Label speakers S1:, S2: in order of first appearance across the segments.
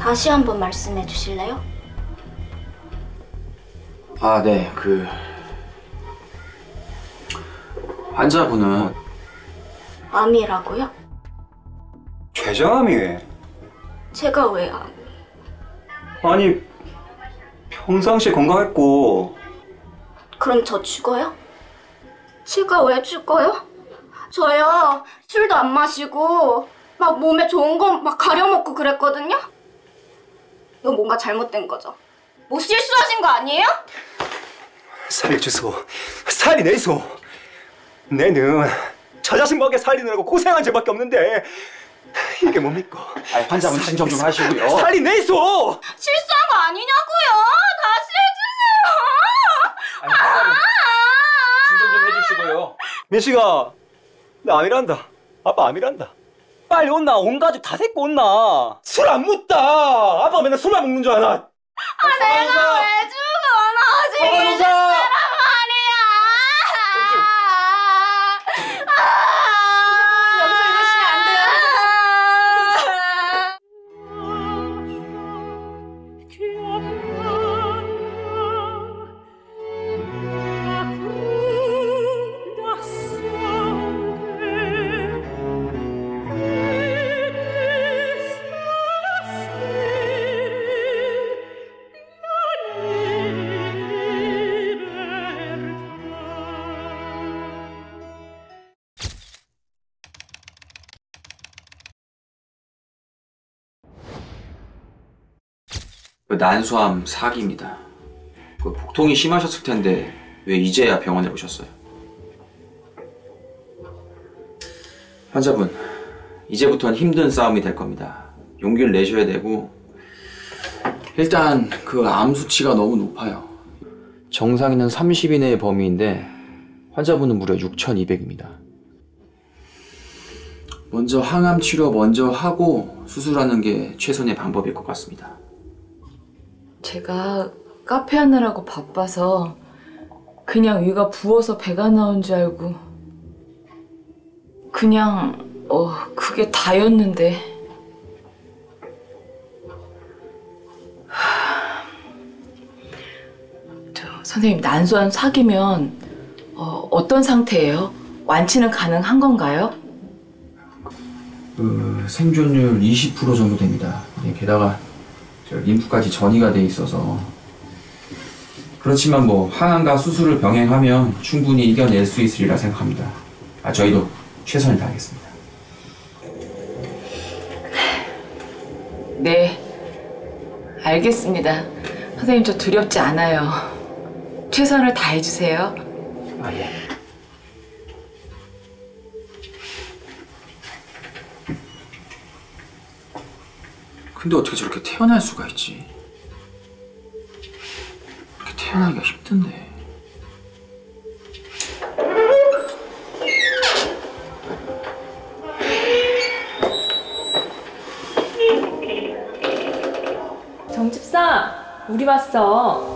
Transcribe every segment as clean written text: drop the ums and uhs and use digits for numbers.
S1: 다시 한번 말씀해 주실래요?
S2: 아, 네. 환자분은
S1: 암이라고요?
S3: 췌장암이 왜?
S1: 제가 왜 암?
S3: 아니 평상시에 건강했고.
S1: 그럼 저 죽어요? 제가 왜 죽어요? 저요 술도 안 마시고 막 몸에 좋은 거 막 가려먹고 그랬거든요? 이거 뭔가 잘못된 거죠? 뭐 실수하신 거 아니에요?
S3: 살려주소. 살리내소. 내는 저 자식 먹여 살리느라고 고생한 죄밖에 없는데 이게 뭡니까?
S2: 아니, 환자분 진정 좀 하시고요.
S3: 살리내소.
S1: 실수한 거 아니냐고요? 다시 해주세요.
S2: 아니, 환자분 진정 좀 해주시고요.
S3: 민식아, 나 암이란다. 아빠 암이란다. 빨리 온나? 온 가족 다 데리고 온나? 술 안 묻다. 아빠가 맨날 술만 먹는 줄 아나?
S1: 내가 왜 죽어? 나 아직 이 사람 말이야. 여기서 이러시면 안 돼요.
S2: 난소암 4기입니다. 복통이 심하셨을 텐데 왜 이제야 병원에 오셨어요? 환자분, 이제부터는 힘든 싸움이 될 겁니다. 용기를 내셔야 되고, 일단 암 수치가 너무 높아요. 정상인은 30 이내의 범위인데 환자분은 무려 6,200입니다. 먼저 항암 치료 먼저 하고 수술하는 게 최선의 방법일 것 같습니다.
S4: 제가 카페 하느라고 바빠서 그냥 위가 부어서 배가 나온 줄 알고 그냥 그게 다였는데 선생님, 난소암 4기면 어떤 상태예요? 완치는 가능한 건가요?
S2: 생존율 20% 정도 됩니다. 게다가 림프까지 전이가 돼 있어서, 그렇지만 항암과 수술을 병행하면 충분히 이겨낼 수 있으리라 생각합니다. 저희도 최선을 다하겠습니다.
S4: 네, 알겠습니다. 선생님, 저 두렵지 않아요. 최선을 다해주세요.
S2: 예. 근데 어떻게 저렇게 태어날 수가 있지? 이렇게 태어나기가 힘든데.
S5: 정집사, 우리 왔어.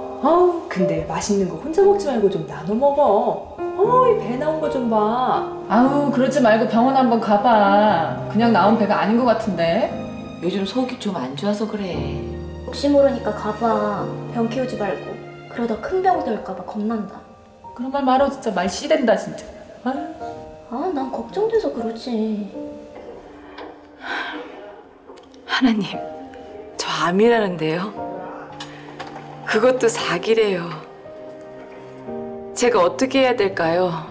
S5: 근데 맛있는 거 혼자 먹지 말고 좀 나눠 먹어. 이 배 나온 거 좀 봐.
S6: 아우, 그러지 말고 병원 한번 가봐. 그냥 나온 배가 아닌 것 같은데.
S4: 요즘 속이 좀 안 좋아서 그래.
S1: 혹시 모르니까 가봐. 병 키우지 말고. 그러다 큰 병 될까봐 겁난다.
S6: 그런 말 말어. 진짜 말 씨된다 진짜.
S1: 난 걱정돼서 그러지.
S4: 하나님, 저 암이라는데요. 그것도 4기래요. 제가 어떻게 해야 될까요?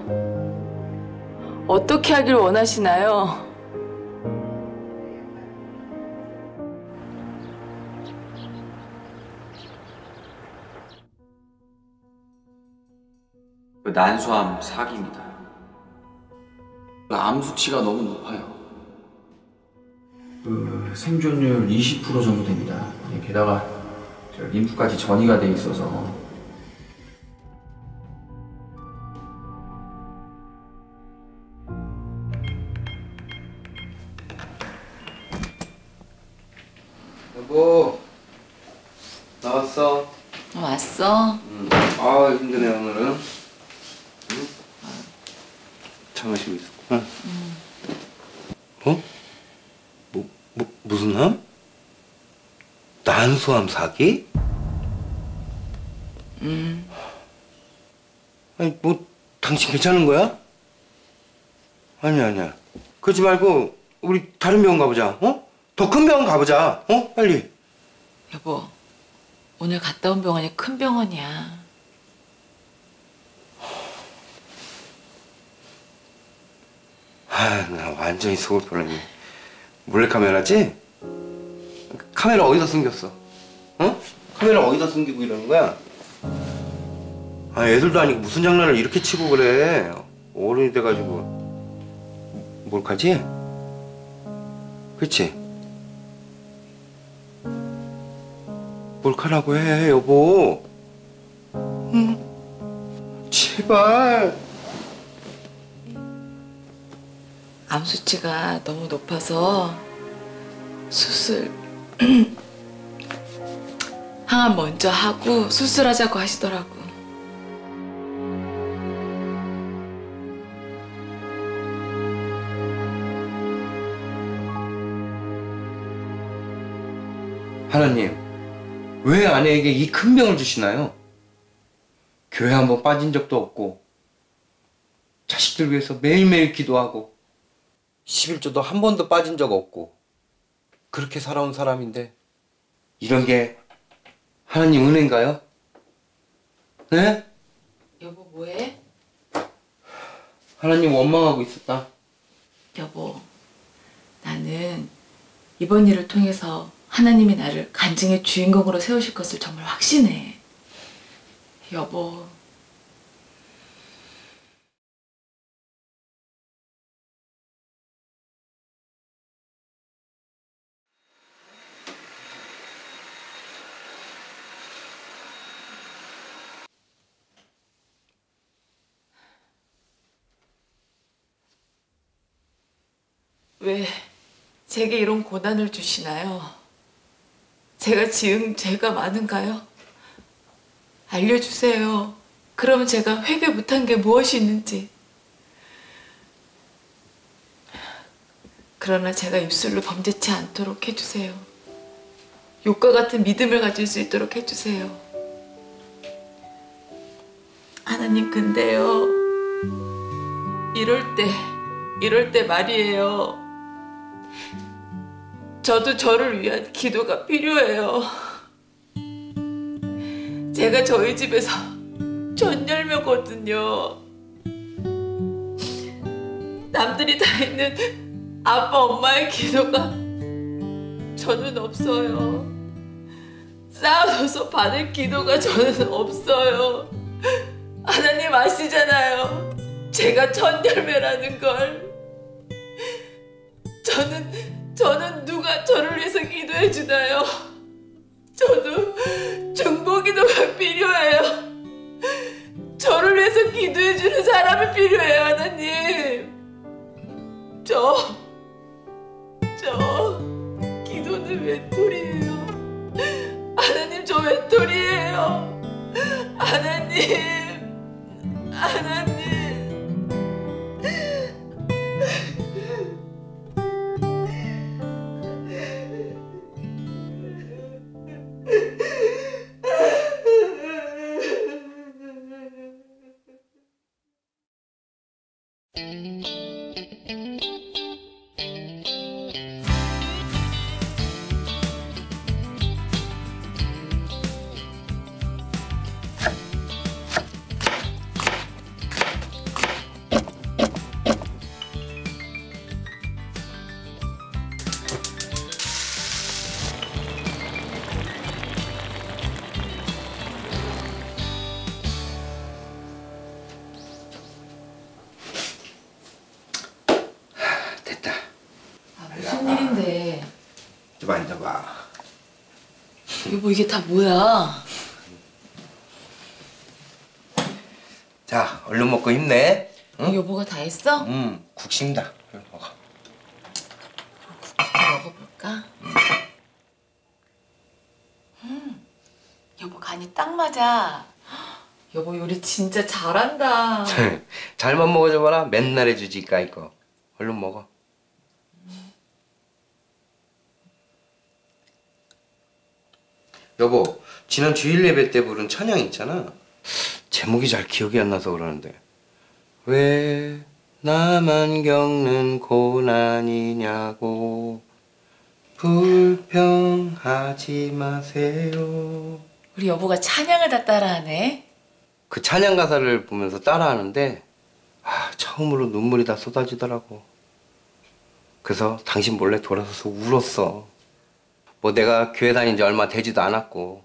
S4: 어떻게 하길 원하시나요?
S2: 난소암 4기입니다. 암 수치가 너무 높아요. 생존율 20% 정도 됩니다. 게다가 림프까지 전이가 돼 있어서.
S7: 여보, 나왔어?
S4: 왔어?
S7: 힘드네 오늘은. 응? 참으시고 있어. 어? 무슨 암? 탄수화물 사기? 아니 뭐 당신 괜찮은 거야? 아니야. 그러지 말고 우리 다른 병원 가보자. 어? 더 큰 병원 가보자. 어? 빨리.
S4: 여보, 오늘 갔다 온 병원이 큰 병원이야.
S7: 아, 나 완전히 속을 뻔했네. 몰래카메라지? 카메라 어디다 숨겼어? 어? 카메라 어디다 숨기고 이러는 거야? 아, 애들도 아니고 무슨 장난을 이렇게 치고 그래. 어른이 돼가지고. 몰카지? 그치? 몰카라고 해, 여보. 응? 제발.
S4: 암 수치가 너무 높아서 수술 항암 먼저 하고 수술하자고 하시더라고.
S7: 하나님, 왜 아내에게 이 큰 병을 주시나요? 교회 한번 빠진 적도 없고 자식들 위해서 매일매일 기도하고 11조도 한 번도 빠진 적 없고 그렇게 살아온 사람인데 이런 게 하나님 은혜인가요? 네?
S4: 여보 뭐해?
S7: 하나님 원망하고 있었다.
S4: 여보, 나는 이번 일을 통해서 하나님이 나를 간증의 주인공으로 세우실 것을 정말 확신해. 여보. 왜 제게 이런 고난을 주시나요? 제가 지은 죄가 많은가요? 알려주세요. 그러면 제가 회개 못한 게 무엇이 있는지. 그러나 제가 입술로 범죄치 않도록 해주세요. 욕과 같은 믿음을 가질 수 있도록 해주세요. 하나님, 근데요, 이럴 때 말이에요. 저도 저를 위한 기도가 필요해요. 제가 저희 집에서 전열매거든요. 남들이 다 있는 아빠, 엄마의 기도가 저는 없어요. 쌓아둬서 받을 기도가 저는 없어요. 하나님 아시잖아요. 제가 전열매라는 걸. 저는 누가 저를 위해서 기도해 주나요? 저도 중보기도가 필요해요. 저를 위해서 기도해 주는 사람이 필요해요, 하나님. 저 기도는 외톨이에요. 하나님, 저 외톨이에요. 하나님. 무슨 일인데?
S7: 좀 앉아봐.
S4: 여보, 이게 다 뭐야?
S7: 자, 얼른 먹고 힘내. 응?
S4: 여보가 다 했어?
S7: 국 식는다. 그래, 먹어.
S4: 국부터 먹어볼까? 여보, 간이 딱 맞아. 여보, 요리 진짜 잘한다.
S7: 잘만 먹어줘봐라. 맨날 해주지까 이거. 얼른 먹어. 여보, 지난 주일 예배 때 부른 찬양 있잖아. 제목이 잘 기억이 안 나서 그러는데 왜 나만 겪는 고난이냐고 불평하지 마세요.
S4: 우리 여보가 찬양을 다 따라하네.
S7: 그 찬양 가사를 보면서 따라하는데 처음으로 눈물이 다 쏟아지더라고. 그래서 당신 몰래 돌아서서 울었어. 뭐 내가 교회 다닌 지 얼마 되지도 않았고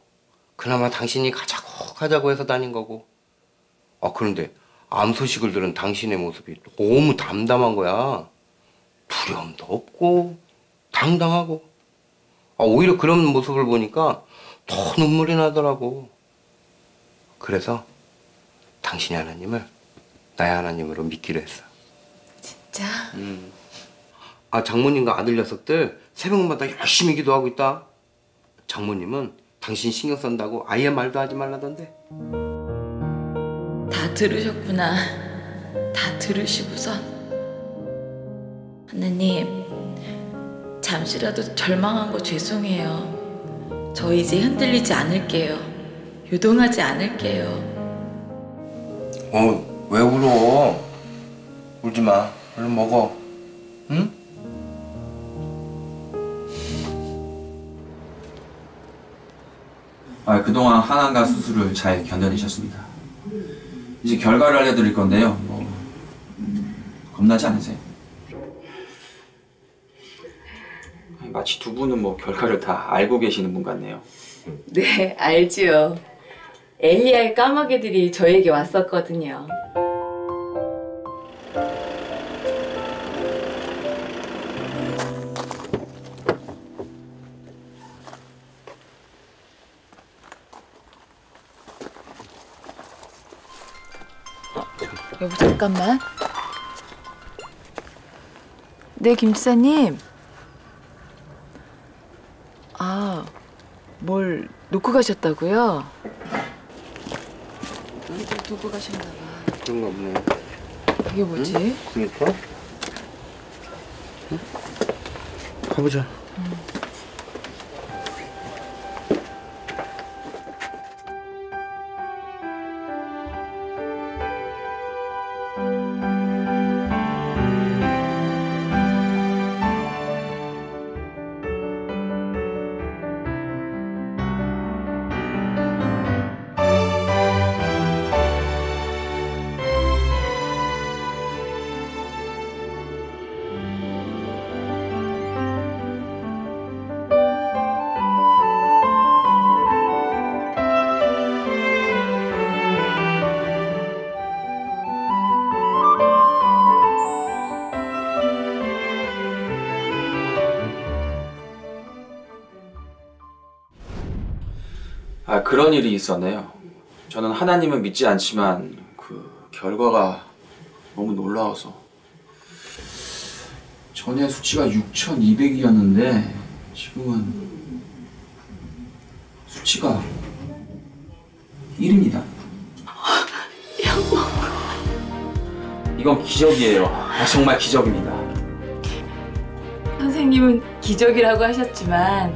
S7: 그나마 당신이 가자고 해서 다닌 거고. 그런데 암 소식을 들은 당신의 모습이 너무 담담한 거야. 두려움도 없고 당당하고. 오히려 그런 모습을 보니까 더 눈물이 나더라고. 그래서 당신이 하나님을 나의 하나님으로 믿기로 했어.
S4: 진짜?
S7: 장모님과 아들 녀석들 새벽마다 열심히 기도하고 있다. 장모님은 당신 신경 쓴다고 아예 말도 하지 말라던데.
S4: 다 들으셨구나. 다 들으시고선 하나님, 잠시라도 절망한 거 죄송해요. 저 이제 흔들리지 않을게요. 요동하지 않을게요.
S7: 왜 울어? 울지 마. 얼른 먹어. 응?
S2: 그동안 항암과 수술을 잘 견뎌내셨습니다. 이제 결과를 알려드릴 건데요. 겁나지 않으세요? 마치 두 분은 결과를 다 알고 계시는 분 같네요.
S4: 네, 알지요. 엘리야의 까마귀들이 저에게 왔었거든요. 여보, 잠깐만. 네, 김지사님. 뭘 놓고 가셨다고요? 두고 가셨나 봐.
S7: 그런 거 없네.
S4: 이게 뭐지?
S7: 응? 그러니까. 응? 가보자.
S2: 그런 일이 있었네요. 저는 하나님은 믿지 않지만 그 결과가 너무 놀라워서 전에 수치가 6,200이었는데 지금은 수치가 1입니다.
S1: 여보.
S2: 이건 기적이에요. 정말 기적입니다.
S4: 선생님은 기적이라고 하셨지만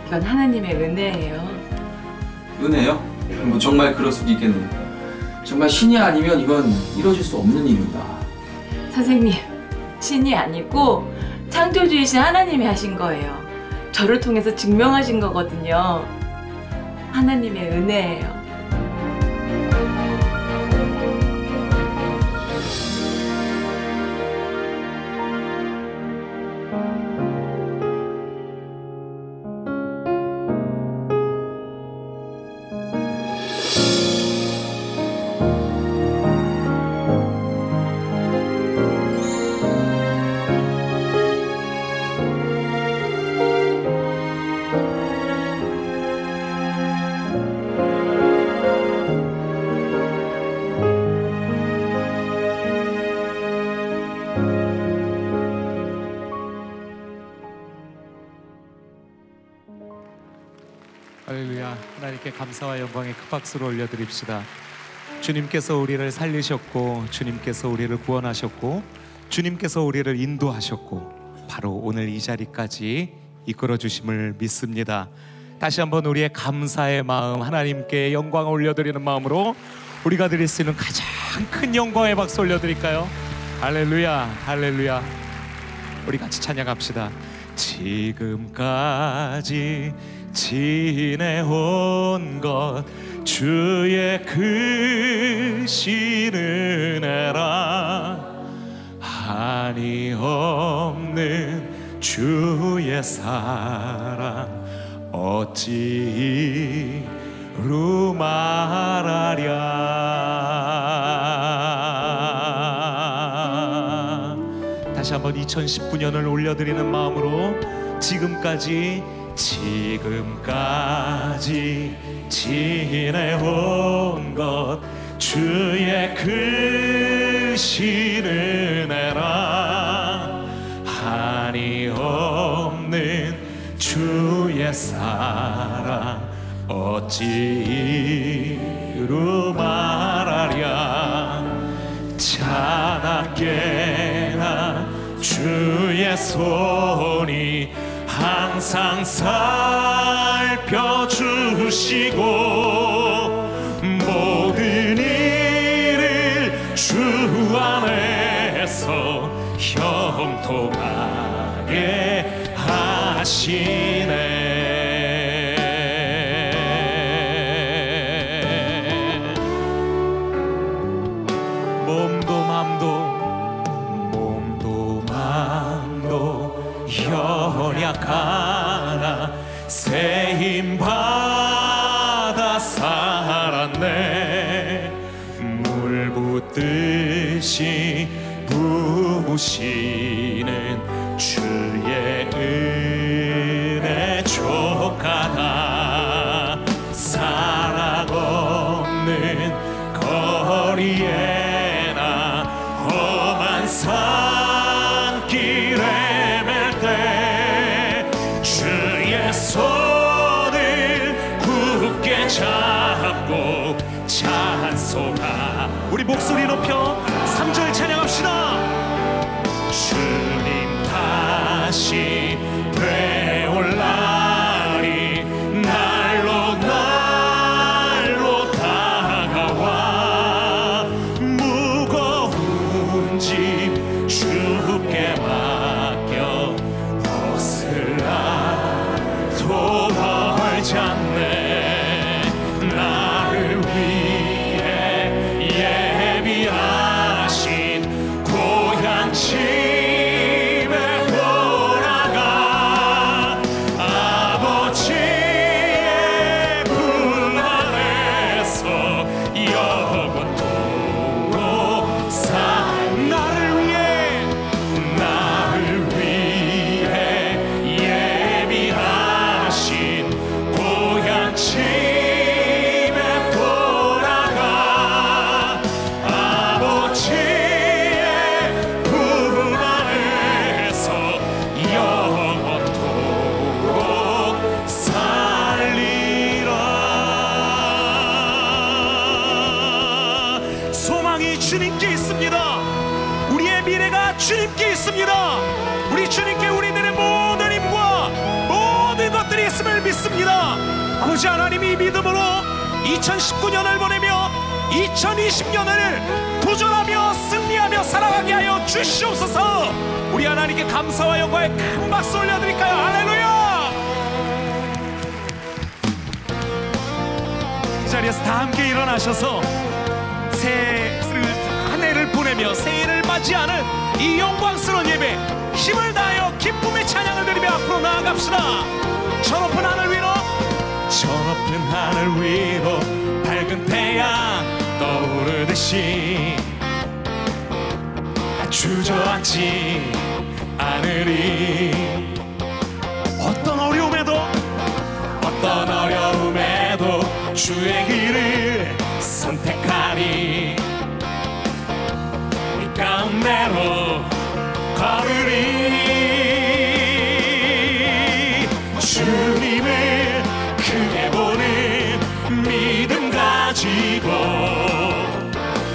S4: 이건 하나님의 은혜예요.
S2: 은혜요? 정말 그럴 수도 있겠네요. 정말 신이 아니면 이건 이뤄질 수 없는 일입니다.
S4: 선생님, 신이 아니고 창조주이신 하나님이 하신 거예요. 저를 통해서 증명하신 거거든요. 하나님의 은혜예요.
S8: 할렐루야. 하나님께 감사와 영광의 큰 박수를 올려드립시다. 주님께서 우리를 살리셨고, 주님께서 우리를 구원하셨고, 주님께서 우리를 인도하셨고, 바로 오늘 이 자리까지 이끌어 주심을 믿습니다. 다시 한번 우리의 감사의 마음, 하나님께 영광을 올려드리는 마음으로 우리가 드릴 수 있는 가장 큰 영광의 박수 올려드릴까요? 할렐루야, 할렐루야. 우리 같이 찬양합시다. 지금까지 지내온 것 주의 크신 은혜라, 한이 없는 주의 사랑 어찌 이루 말하랴. 다시 한번 2019년을 올려드리는 마음으로 지금까지 지내온 것 주의 크신 은혜라, 한이 없는 주의 사랑 어찌 이루 말하랴. 자나깨나 주의 손이 항상 살펴주시고 모든 일을 주 안에서 형통하게 하시네. 몸도 맘도 연약하나 새 힘 받아 살았네. 물 붓듯이 부으시는 주의 은혜 족하다. 사랑 없는 거리에나 험한 산길에 맬 때 주의 손을 굳게 잡고 찬송하. 우리 목소리 높여 3절 찬양합시다. 주님 다시 되올 날이 날로 날로 다가와 무거운 짐 주께 맡겨 벗으라도 벌지 않네. 나를 위해 예비하신 고향 집에 돌아가 아버지의 품 안에서 영원토록 나를 위해 예비하신 고향 집에 돌아가 아버지의 품 안에서 영원토록 살리라. 소망이 주님께 있습니다. 우리의 미래가 주님께 있습니다. 우리 주님께 우리들의 모든 힘과 모든 것들이 있음을 믿습니다. 아버지 하나님이 믿음으로 2019년을 보내며 2020년을 도전하며 승리하며 살아가게 하여 주시옵소서. 우리 하나님께 감사와 영광의 큰 박수 올려드릴까요? 할렐루야. 이 자리에서 다 함께 일어나셔서 한 해를 보내며 새해를 맞이하는 이 영광스러운 예배 힘을 다하여 기쁨의 찬양을 드리며 앞으로 나아갑시다. 저 높은 하늘 위로 밝은 태양 떠오르듯이 주저앉지 않으리. 어떤 어려움에도 주의 길을 선택하리. 이 가운데로 걸으리. 주님을 크게 보는 믿음 가지고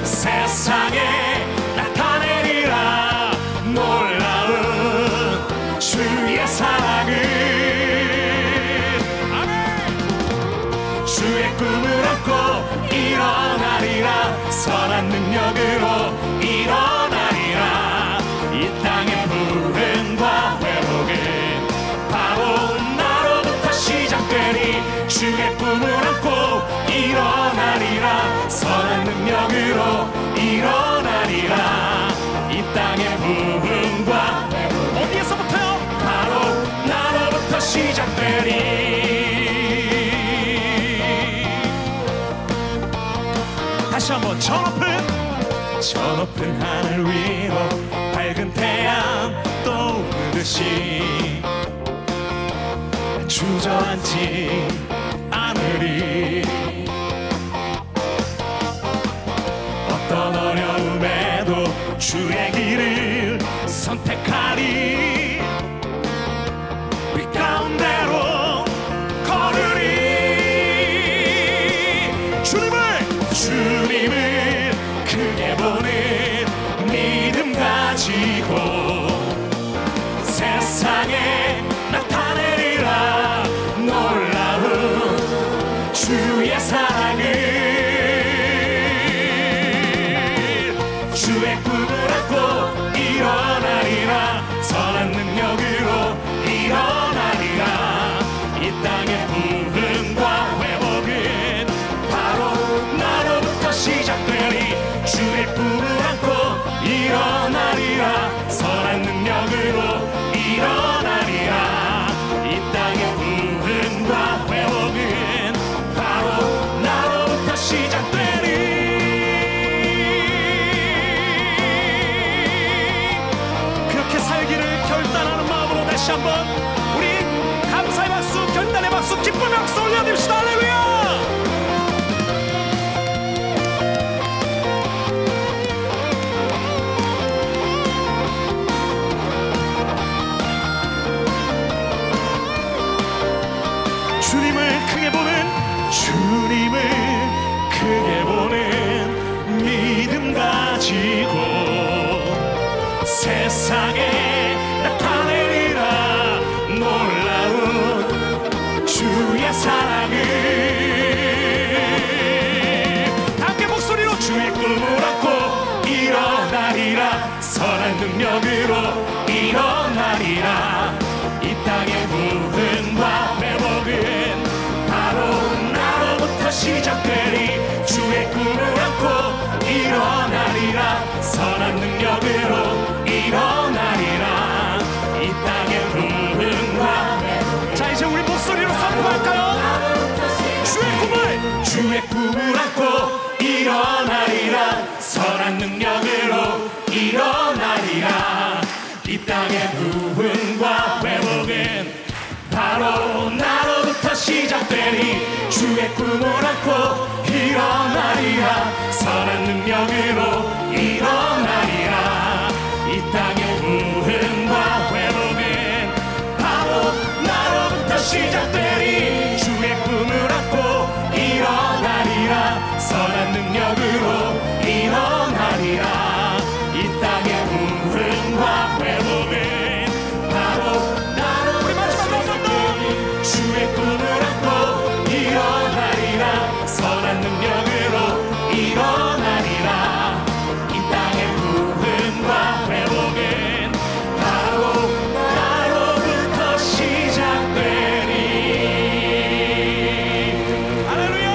S8: 세상에 나타내리라. 놀라운 주의 사랑을. 아멘. 주의 꿈을 안고 일어나리라. 선한 능력으로 일어나리라. 이 땅의 부흥과 회복은 바로 나로부터 시작되니 주의 꿈을 안고 일어나리라. 선한 능력으로 일어나리라. 이 땅의 부흥과 회복 어디에서부터요? 바로 나로부터 시작되니. 다시 한번 저 높은 하늘 위로 밝은 태양 떠오르듯이 주저앉지 않으리. 어떤 어려움에도 주의 길을 선택하리. 그 가운데로 걸으리. 주님을 크게 보는 믿음 가지고 세상에 나타내리라. 놀라운 주의 사랑을. 주의 꿈을 안고 일어나리라. 선한 능력으로 일어나리라. 이 땅의 부흥과 회복은 바로 나로부터 시작되리. 주의 꿈을 안고 일어나리라. 선한 능력으로 일어나리라. 이 땅의 부흥과 회복은 바로 나로부터 시작되리. 그렇게 살기를 결단하는 마음으로 다시 한번 우리 감사의 박수, 결단의 박수, 기쁨의 박수 올려드립시다. 할렐루야. 주님을 크게 보는 믿음 가지고 세상에 나타내리라. 놀라운 주의 사랑을. 함께 목소리로 주의 꿈을 안고 일어나리라. 선한 능력으로 일어나리라. 이 땅의 부흥과 회복은 바로 나로부터 시작되리. 주의 꿈을 안고 일어나리라. 선한 능력으로 일어나리라. 이 땅의 부흥과 회복. 자, 이제 우리 목소리로 선포할까요? 주의 꿈을 안고 일어나리라. 선한 능력으로 일어나리라. 이 땅의 부흥과 회복은 바로 나로부터 시작되니. 주의 꿈을 안고 일어나리라. 선한 능력으로 일어나리라. 이 땅의 부흥과 회복은 바로 나로부터 시작되니. 주의 꿈을 안고 일어나리라. 선한 능력으로 일어나리라. 이 땅의 부흥과 회복은 바로 주의 꿈을 안고 일어나리라. 선한 능력으로 일어나리라. 이 땅의 부흥과 회복은 바로 나로부터 시작되니. 할렐루야.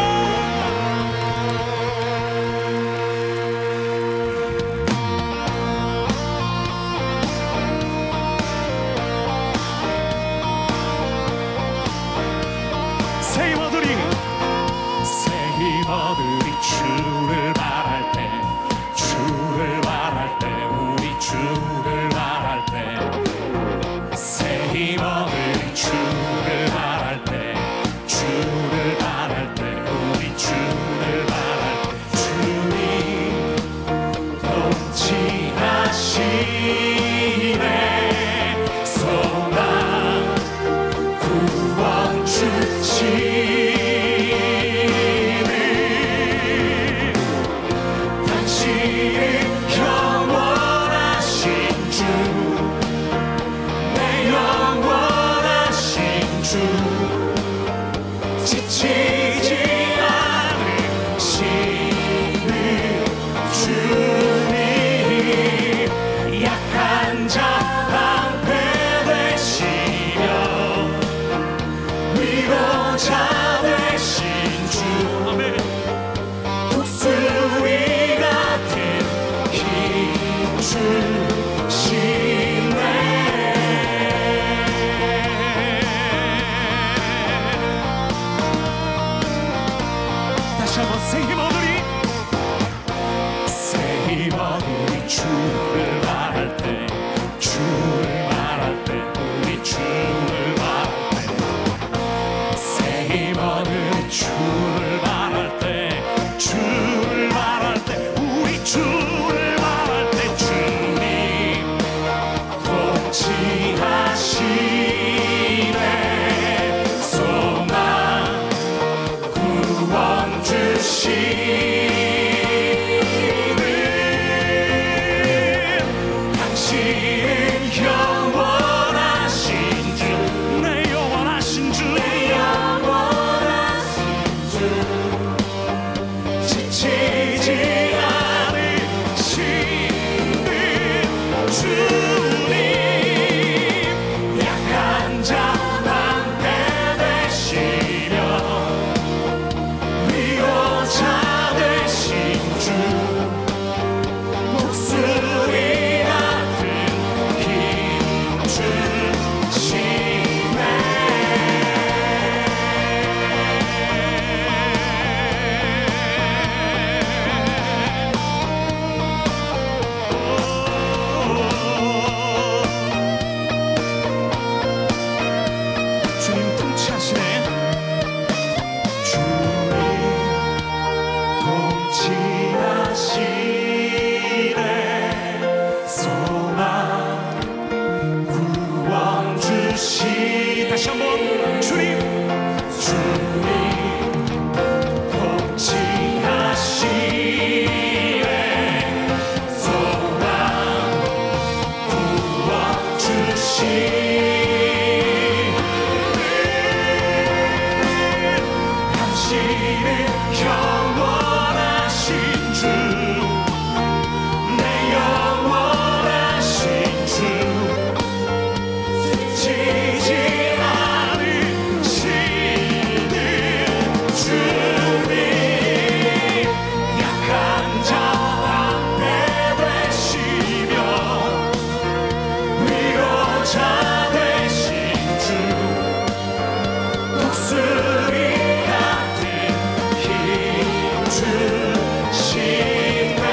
S8: 새 힘어들이 주를 바랄 때, 주를 바랄 때, 우리 주를 바랄 때. 새 힘어들이 주를 바랄 때, 주를 바랄 때, 우리 주를 바랄 때. 주님 통치하시네. 소망 구원 주시네. 다시 한번 새 힘 얻으리 새 힘 얻으리 주를 말할 때 주를 말할 때 우리 주를 말할 때 새 힘 얻으리 주를 말할 때 주를 말할 때 우리 주를 말할 때 주님 통치하시네 소망 구원 주시는 당신은 영원하신 주 내 영원하신 주 지치지 않으시는 주님 약한 자 방패 되시며 위로자 되신 주 목소리 같은 힘 주시네 주님 통치하시네 주님 통치하시네 소망 구원 주시 다시 한번 주님 주님 통치하시네 소망 구원 당신은 영원하신 주 내 영원하신 주 지치지 않으시는 주님 약한 자 방패 되시며 위로자 되신 주 독수리 같은 힘 주시네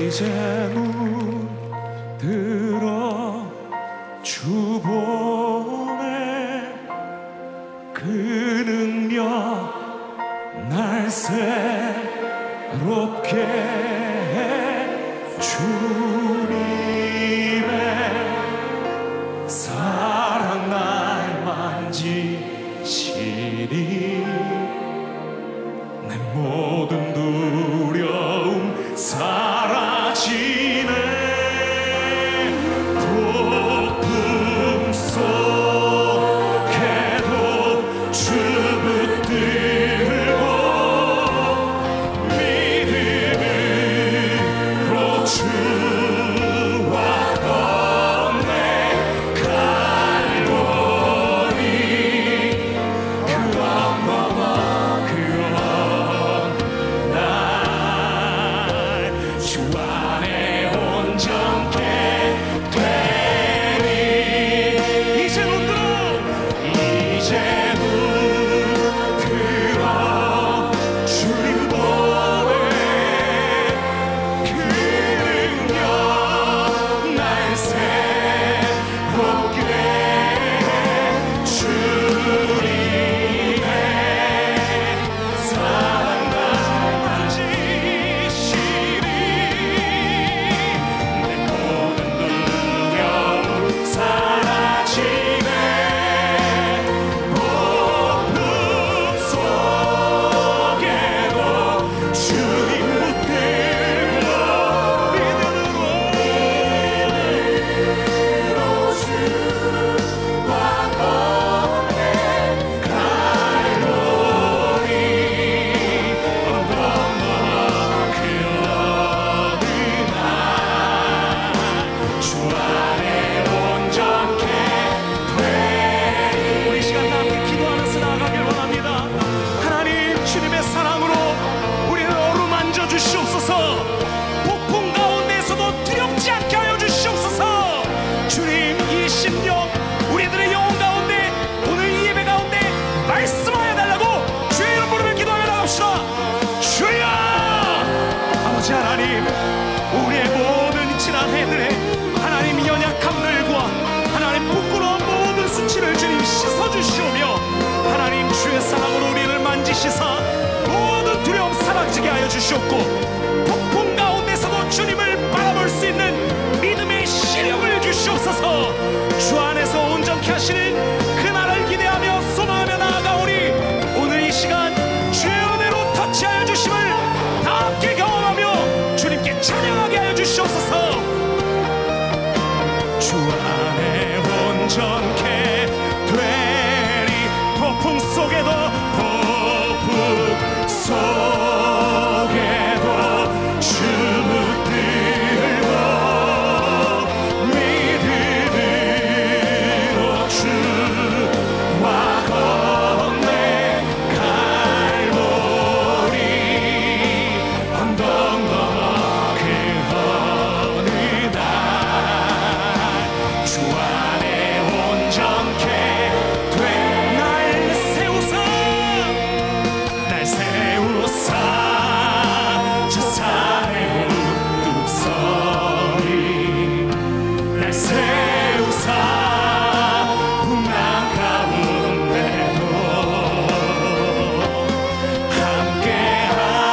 S8: 이제 물들어 주보네 그 능력 날 새롭게 해 주님의 사랑 날 만지시니 내 모든 두려움 사라지네 폭풍 속에도 주 붙들고 믿음으로 주와 건네 갈보리 그 언 넘어 그 언 아버지 하나님, 우리의 모든 지난 해들의 하나님 연약함들과 하나님 부끄러운 모든 수치를 주님 씻어주시오며 하나님 주의 사랑으로 우리를 만지시사 모든 두려움 사라지게 하여 주시옵고 폭풍 가운데서도 주님을 바라볼 수 있는 믿음의 시력을 주시옵소서. 주 안에서 온전케 하시는 그날을 기대하며 소망하며 나아가오니 오늘 이 시간 주의 은혜로 터치하여 주심을 다 함께 경험하며 주님께 찬양하게 하여 주시옵소서. 주 안에 온전케 되리 폭풍 속에도 폭풍 속에도 주 붙들고 믿음으로 주와 건네 갈보리 언덕 넘어 그 어느 날 주 안에 온전케 돼 날 세우사 저 산에 우뚝 서리 날 세우사 풍랑 가운데도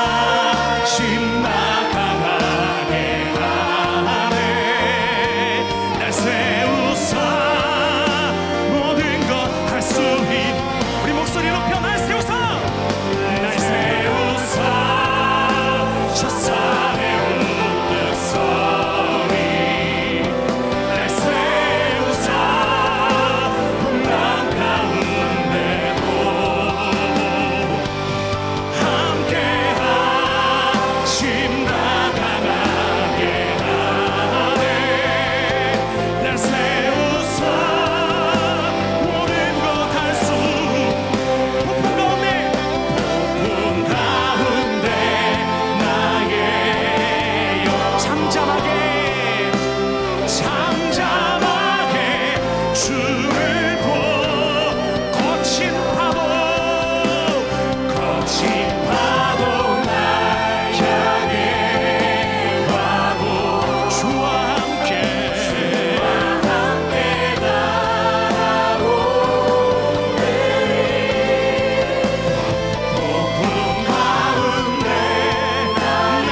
S8: 함께하심 나 강하게 하네. 날 세우사 모든 것 할 수 있는 우리 목소리 높여 날 세우사 날 세우사 저 산에 우뚝 서리 날 세우사 풍랑 가운데도 함께하심 나 강하게 하네. 날 세우사 모든 것 할 수 폭풍 가운데 나의 영 잠잠하게 주를 보 거친 파도 날 향해 가고 주와 함께 폭풍 가운데 나의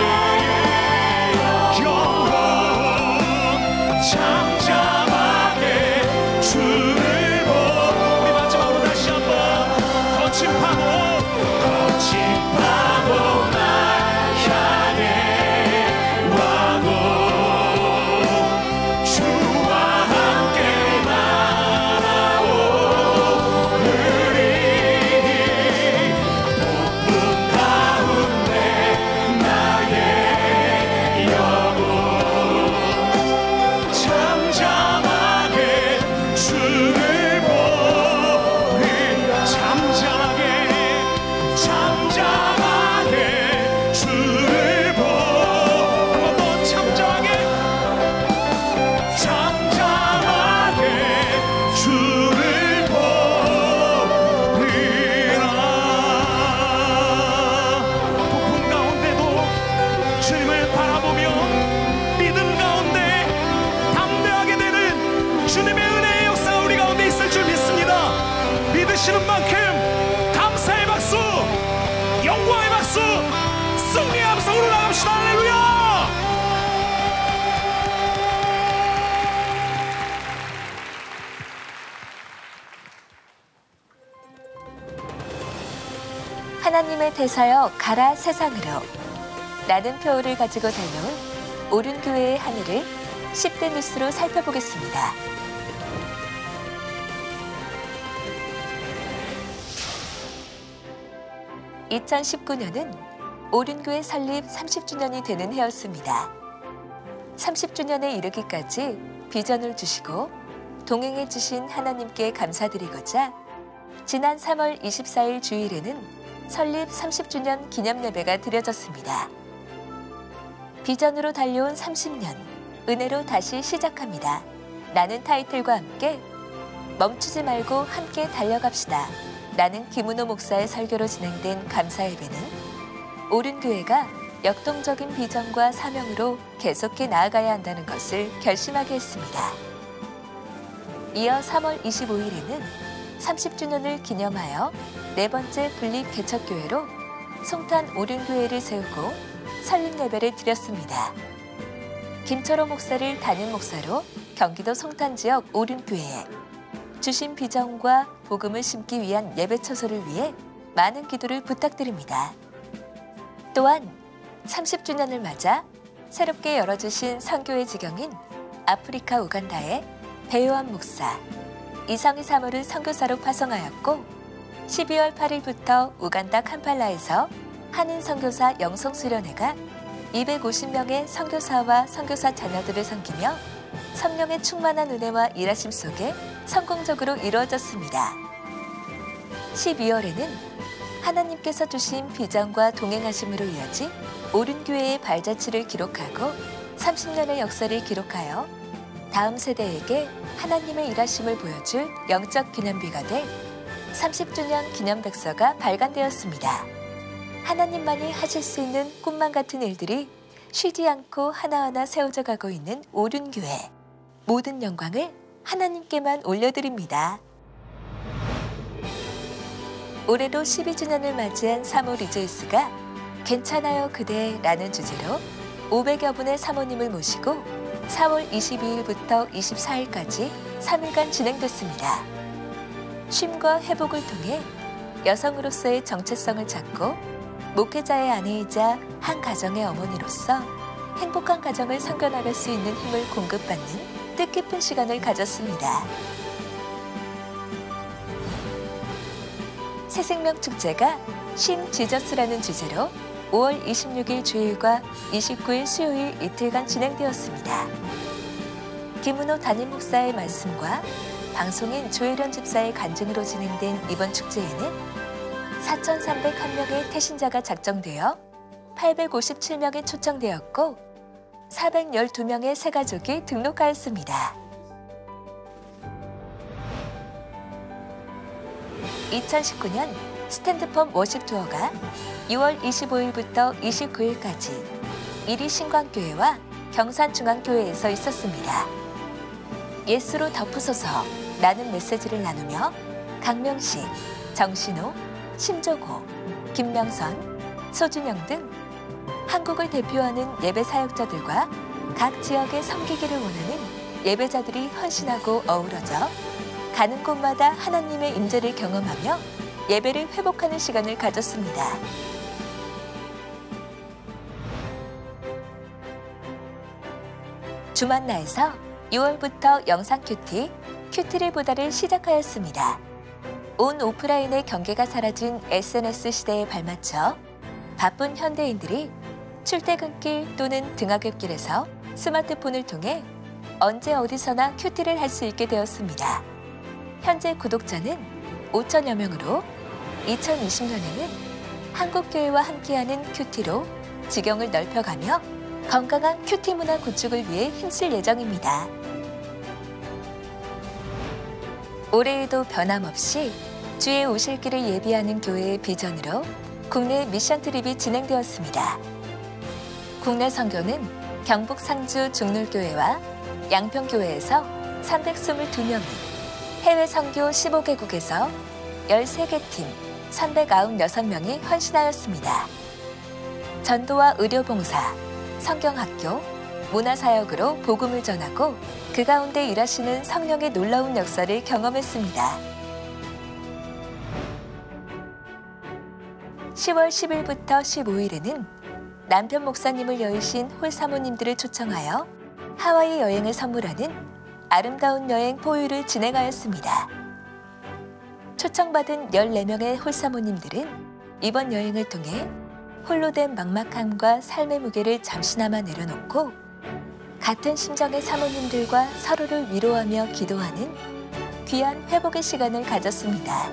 S8: 영혼 잠잠하게 주를 보 우리 마지막으로 다시 한번 거친 파도 날 향해 와도 주와 함께 날아오르리 폭풍 가운데 나의 영혼 잠잠하게 주를 보리 잠잠하게 주를 보 한 번 더 잠잠하게 주를 보리라. 폭풍 가운데도 주님을 바라보며 믿음 가운데 담대하게 되는 주님의 은혜의 역사가 우리 가운데 있을 줄 믿습니다. 믿으시는 만큼 감사의 박수, 영광의 박수, 승리의 함성으로 나갑시다. 할렐루야.
S9: 하나님의 대사여 가라 세상으로 라는 표어를 가지고 달려온 오륜교회의 한 해를 10대 뉴스로 살펴보겠습니다. 2019년은 오륜교회 설립 30주년이 되는 해였습니다. 30주년에 이르기까지 비전을 주시고 동행해 주신 하나님께 감사드리고자 지난 3월 24일 주일에는 설립 30주년 기념 예배가 드려졌습니다. 비전으로 달려온 30년, 은혜로 다시 시작합니다. 라는 타이틀과 함께 멈추지 말고 함께 달려갑시다. 라는 김은호 목사의 설교로 진행된 감사 예배는 오륜교회가 역동적인 비전과 사명으로 계속해 나아가야 한다는 것을 결심하게 했습니다. 이어 3월 25일에는 30주년을 기념하여 네 번째 분립 개척교회로 송탄 오륜교회를 세우고 설립 예배를 드렸습니다. 김철호 목사를 담임 목사로 경기도 송탄 지역 오륜교회에 주신 비전과 복음을 심기 위한 예배 처소를 위해 많은 기도를 부탁드립니다. 또한 30주년을 맞아 새롭게 열어주신 선교회 지경인 아프리카 우간다에 배요한 목사, 이성희 사모를 선교사로 파송하였고 12월 8일부터 우간다 캄팔라에서 한인 선교사 영성수련회가 250명의 선교사와 선교사 자녀들을 섬기며 성령의 충만한 은혜와 일하심 속에 성공적으로 이루어졌습니다. 12월에는 하나님께서 주신 비전과 동행하심으로 이어진 오륜교회의 발자취를 기록하고 30년의 역사를 기록하여 다음 세대에게 하나님의 일하심을 보여줄 영적 기념비가 될 30주년 기념백서가 발간되었습니다. 하나님만이 하실 수 있는 꿈만 같은 일들이 쉬지 않고 하나하나 세워져 가고 있는 오륜교회. 모든 영광을 하나님께만 올려드립니다. 올해로 12주년을 맞이한 사모 리조이스가 괜찮아요 그대라는 주제로 500여 분의 사모님을 모시고 4월 22일부터 24일까지 3일간 진행됐습니다. 쉼과 회복을 통해 여성으로서의 정체성을 찾고 목회자의 아내이자 한 가정의 어머니로서 행복한 가정을 섬겨나갈 수 있는 힘을 공급받는 뜻깊은 시간을 가졌습니다. 새생명 축제가 신 지저스라는 주제로 5월 26일 주일과 29일 수요일 이틀간 진행되었습니다. 김은호 담임 목사의 말씀과 방송인 조혜련 집사의 간증으로 진행된 이번 축제에는 4,301명의 태신자가 작정되어 857명이 초청되었고 412명의 새가족이 등록하였습니다. 2019년 스탠드펌 워십 투어가 6월 25일부터 29일까지 이리 신광교회와 경산중앙교회에서 있었습니다. 예수로 덮으소서 라는 메시지를 나누며 강명식, 정신호, 심조고, 김명선, 소준영 등 한국을 대표하는 예배 사역자들과 각 지역에 섬기기를 원하는 예배자들이 헌신하고 어우러져 가는 곳마다 하나님의 임재를 경험하며 예배를 회복하는 시간을 가졌습니다. 주만나에서 6월부터 영상 큐티를 보다를 시작하였습니다. 온 오프라인의 경계가 사라진 SNS 시대에 발맞춰 바쁜 현대인들이 출퇴근길 또는 등하굣길에서 스마트폰을 통해 언제 어디서나 큐티를 할 수 있게 되었습니다. 현재 구독자는 5천여 명으로 2020년에는 한국교회와 함께하는 큐티로 지경을 넓혀가며 건강한 큐티 문화 구축을 위해 힘쓸 예정입니다. 올해에도 변함없이 주의 오실 길을 예비하는 교회의 비전으로 국내 미션 트립이 진행되었습니다. 국내 선교는 경북 상주 중룰교회와 양평교회에서 322명이, 해외 선교 15개국에서 13개 팀 396명이 헌신하였습니다. 전도와 의료봉사, 성경학교, 문화사역으로 복음을 전하고 그 가운데 일하시는 성령의 놀라운 역사를 경험했습니다. 10월 10일부터 15일에는 남편 목사님을 여의신 홀사모님들을 초청하여 하와이 여행을 선물하는 아름다운 여행 포유를 진행하였습니다. 초청받은 14명의 홀사모님들은 이번 여행을 통해 홀로 된 막막함과 삶의 무게를 잠시나마 내려놓고 같은 심정의 사모님들과 서로를 위로하며 기도하는 귀한 회복의 시간을 가졌습니다.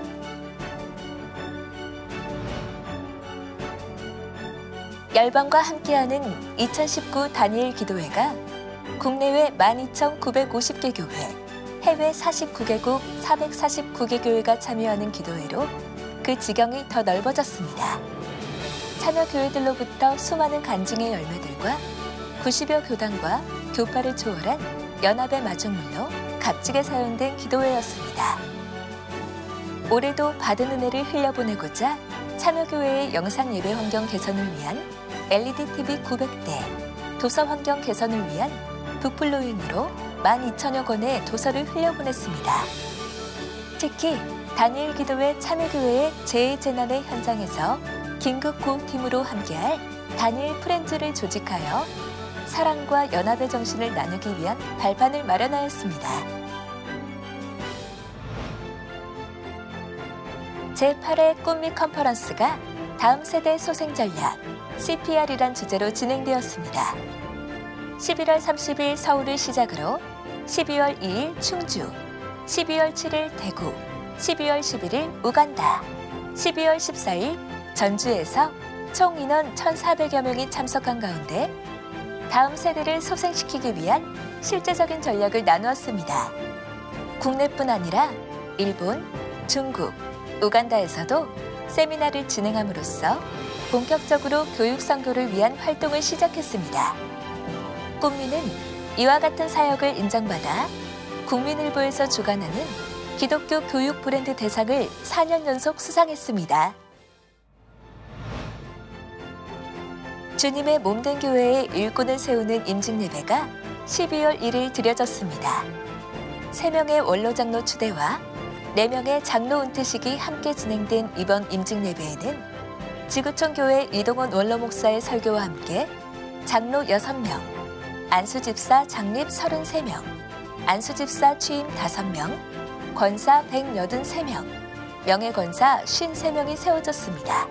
S9: 열방과 함께하는 2019 다니엘 기도회가 국내외 12,950개 교회, 해외 49개국 449개 교회가 참여하는 기도회로 그 지경이 더 넓어졌습니다. 참여교회들로부터 수많은 간증의 열매들과 90여 교단과 교파를 초월한 연합의 마중물로 값지게 사용된 기도회였습니다. 올해도 받은 은혜를 흘려보내고자 참여교회의 영상 예배 환경 개선을 위한 LED TV 900대, 도서 환경 개선을 위한 북플로잉으로 12,000여 권의 도서를 흘려보냈습니다. 특히 다니엘 기도회 참여교회의 재해재난의 현장에서 긴급 구호팀으로 함께할 다니엘 프렌즈를 조직하여 사랑과 연합의 정신을 나누기 위한 발판을 마련하였습니다. 제8회 꿈미 컨퍼런스가 다음 세대 소생 전략 CPR이란 주제로 진행되었습니다. 11월 30일 서울을 시작으로 12월 2일 충주, 12월 7일 대구, 12월 11일 우간다, 12월 14일 전주에서 총 인원 1,400여 명이 참석한 가운데 다음 세대를 소생시키기 위한 실제적인 전략을 나누었습니다. 국내뿐 아니라 일본, 중국, 우간다에서도 세미나를 진행함으로써 본격적으로 교육 선교를 위한 활동을 시작했습니다. 꿈미는 이와 같은 사역을 인정받아 국민일보에서 주관하는 기독교 교육 브랜드 대상을 4년 연속 수상했습니다. 주님의 몸된 교회의 일꾼을 세우는 임직예배가 12월 1일 드려졌습니다. 3명의 원로장로 추대와 4명의 장로 은퇴식이 함께 진행된 이번 임직예배에는 지구촌 교회 이동원 원로 목사의 설교와 함께 장로 6명, 안수집사 장립 33명, 안수집사 취임 5명, 권사 183명, 명예권사 53명이 세워졌습니다.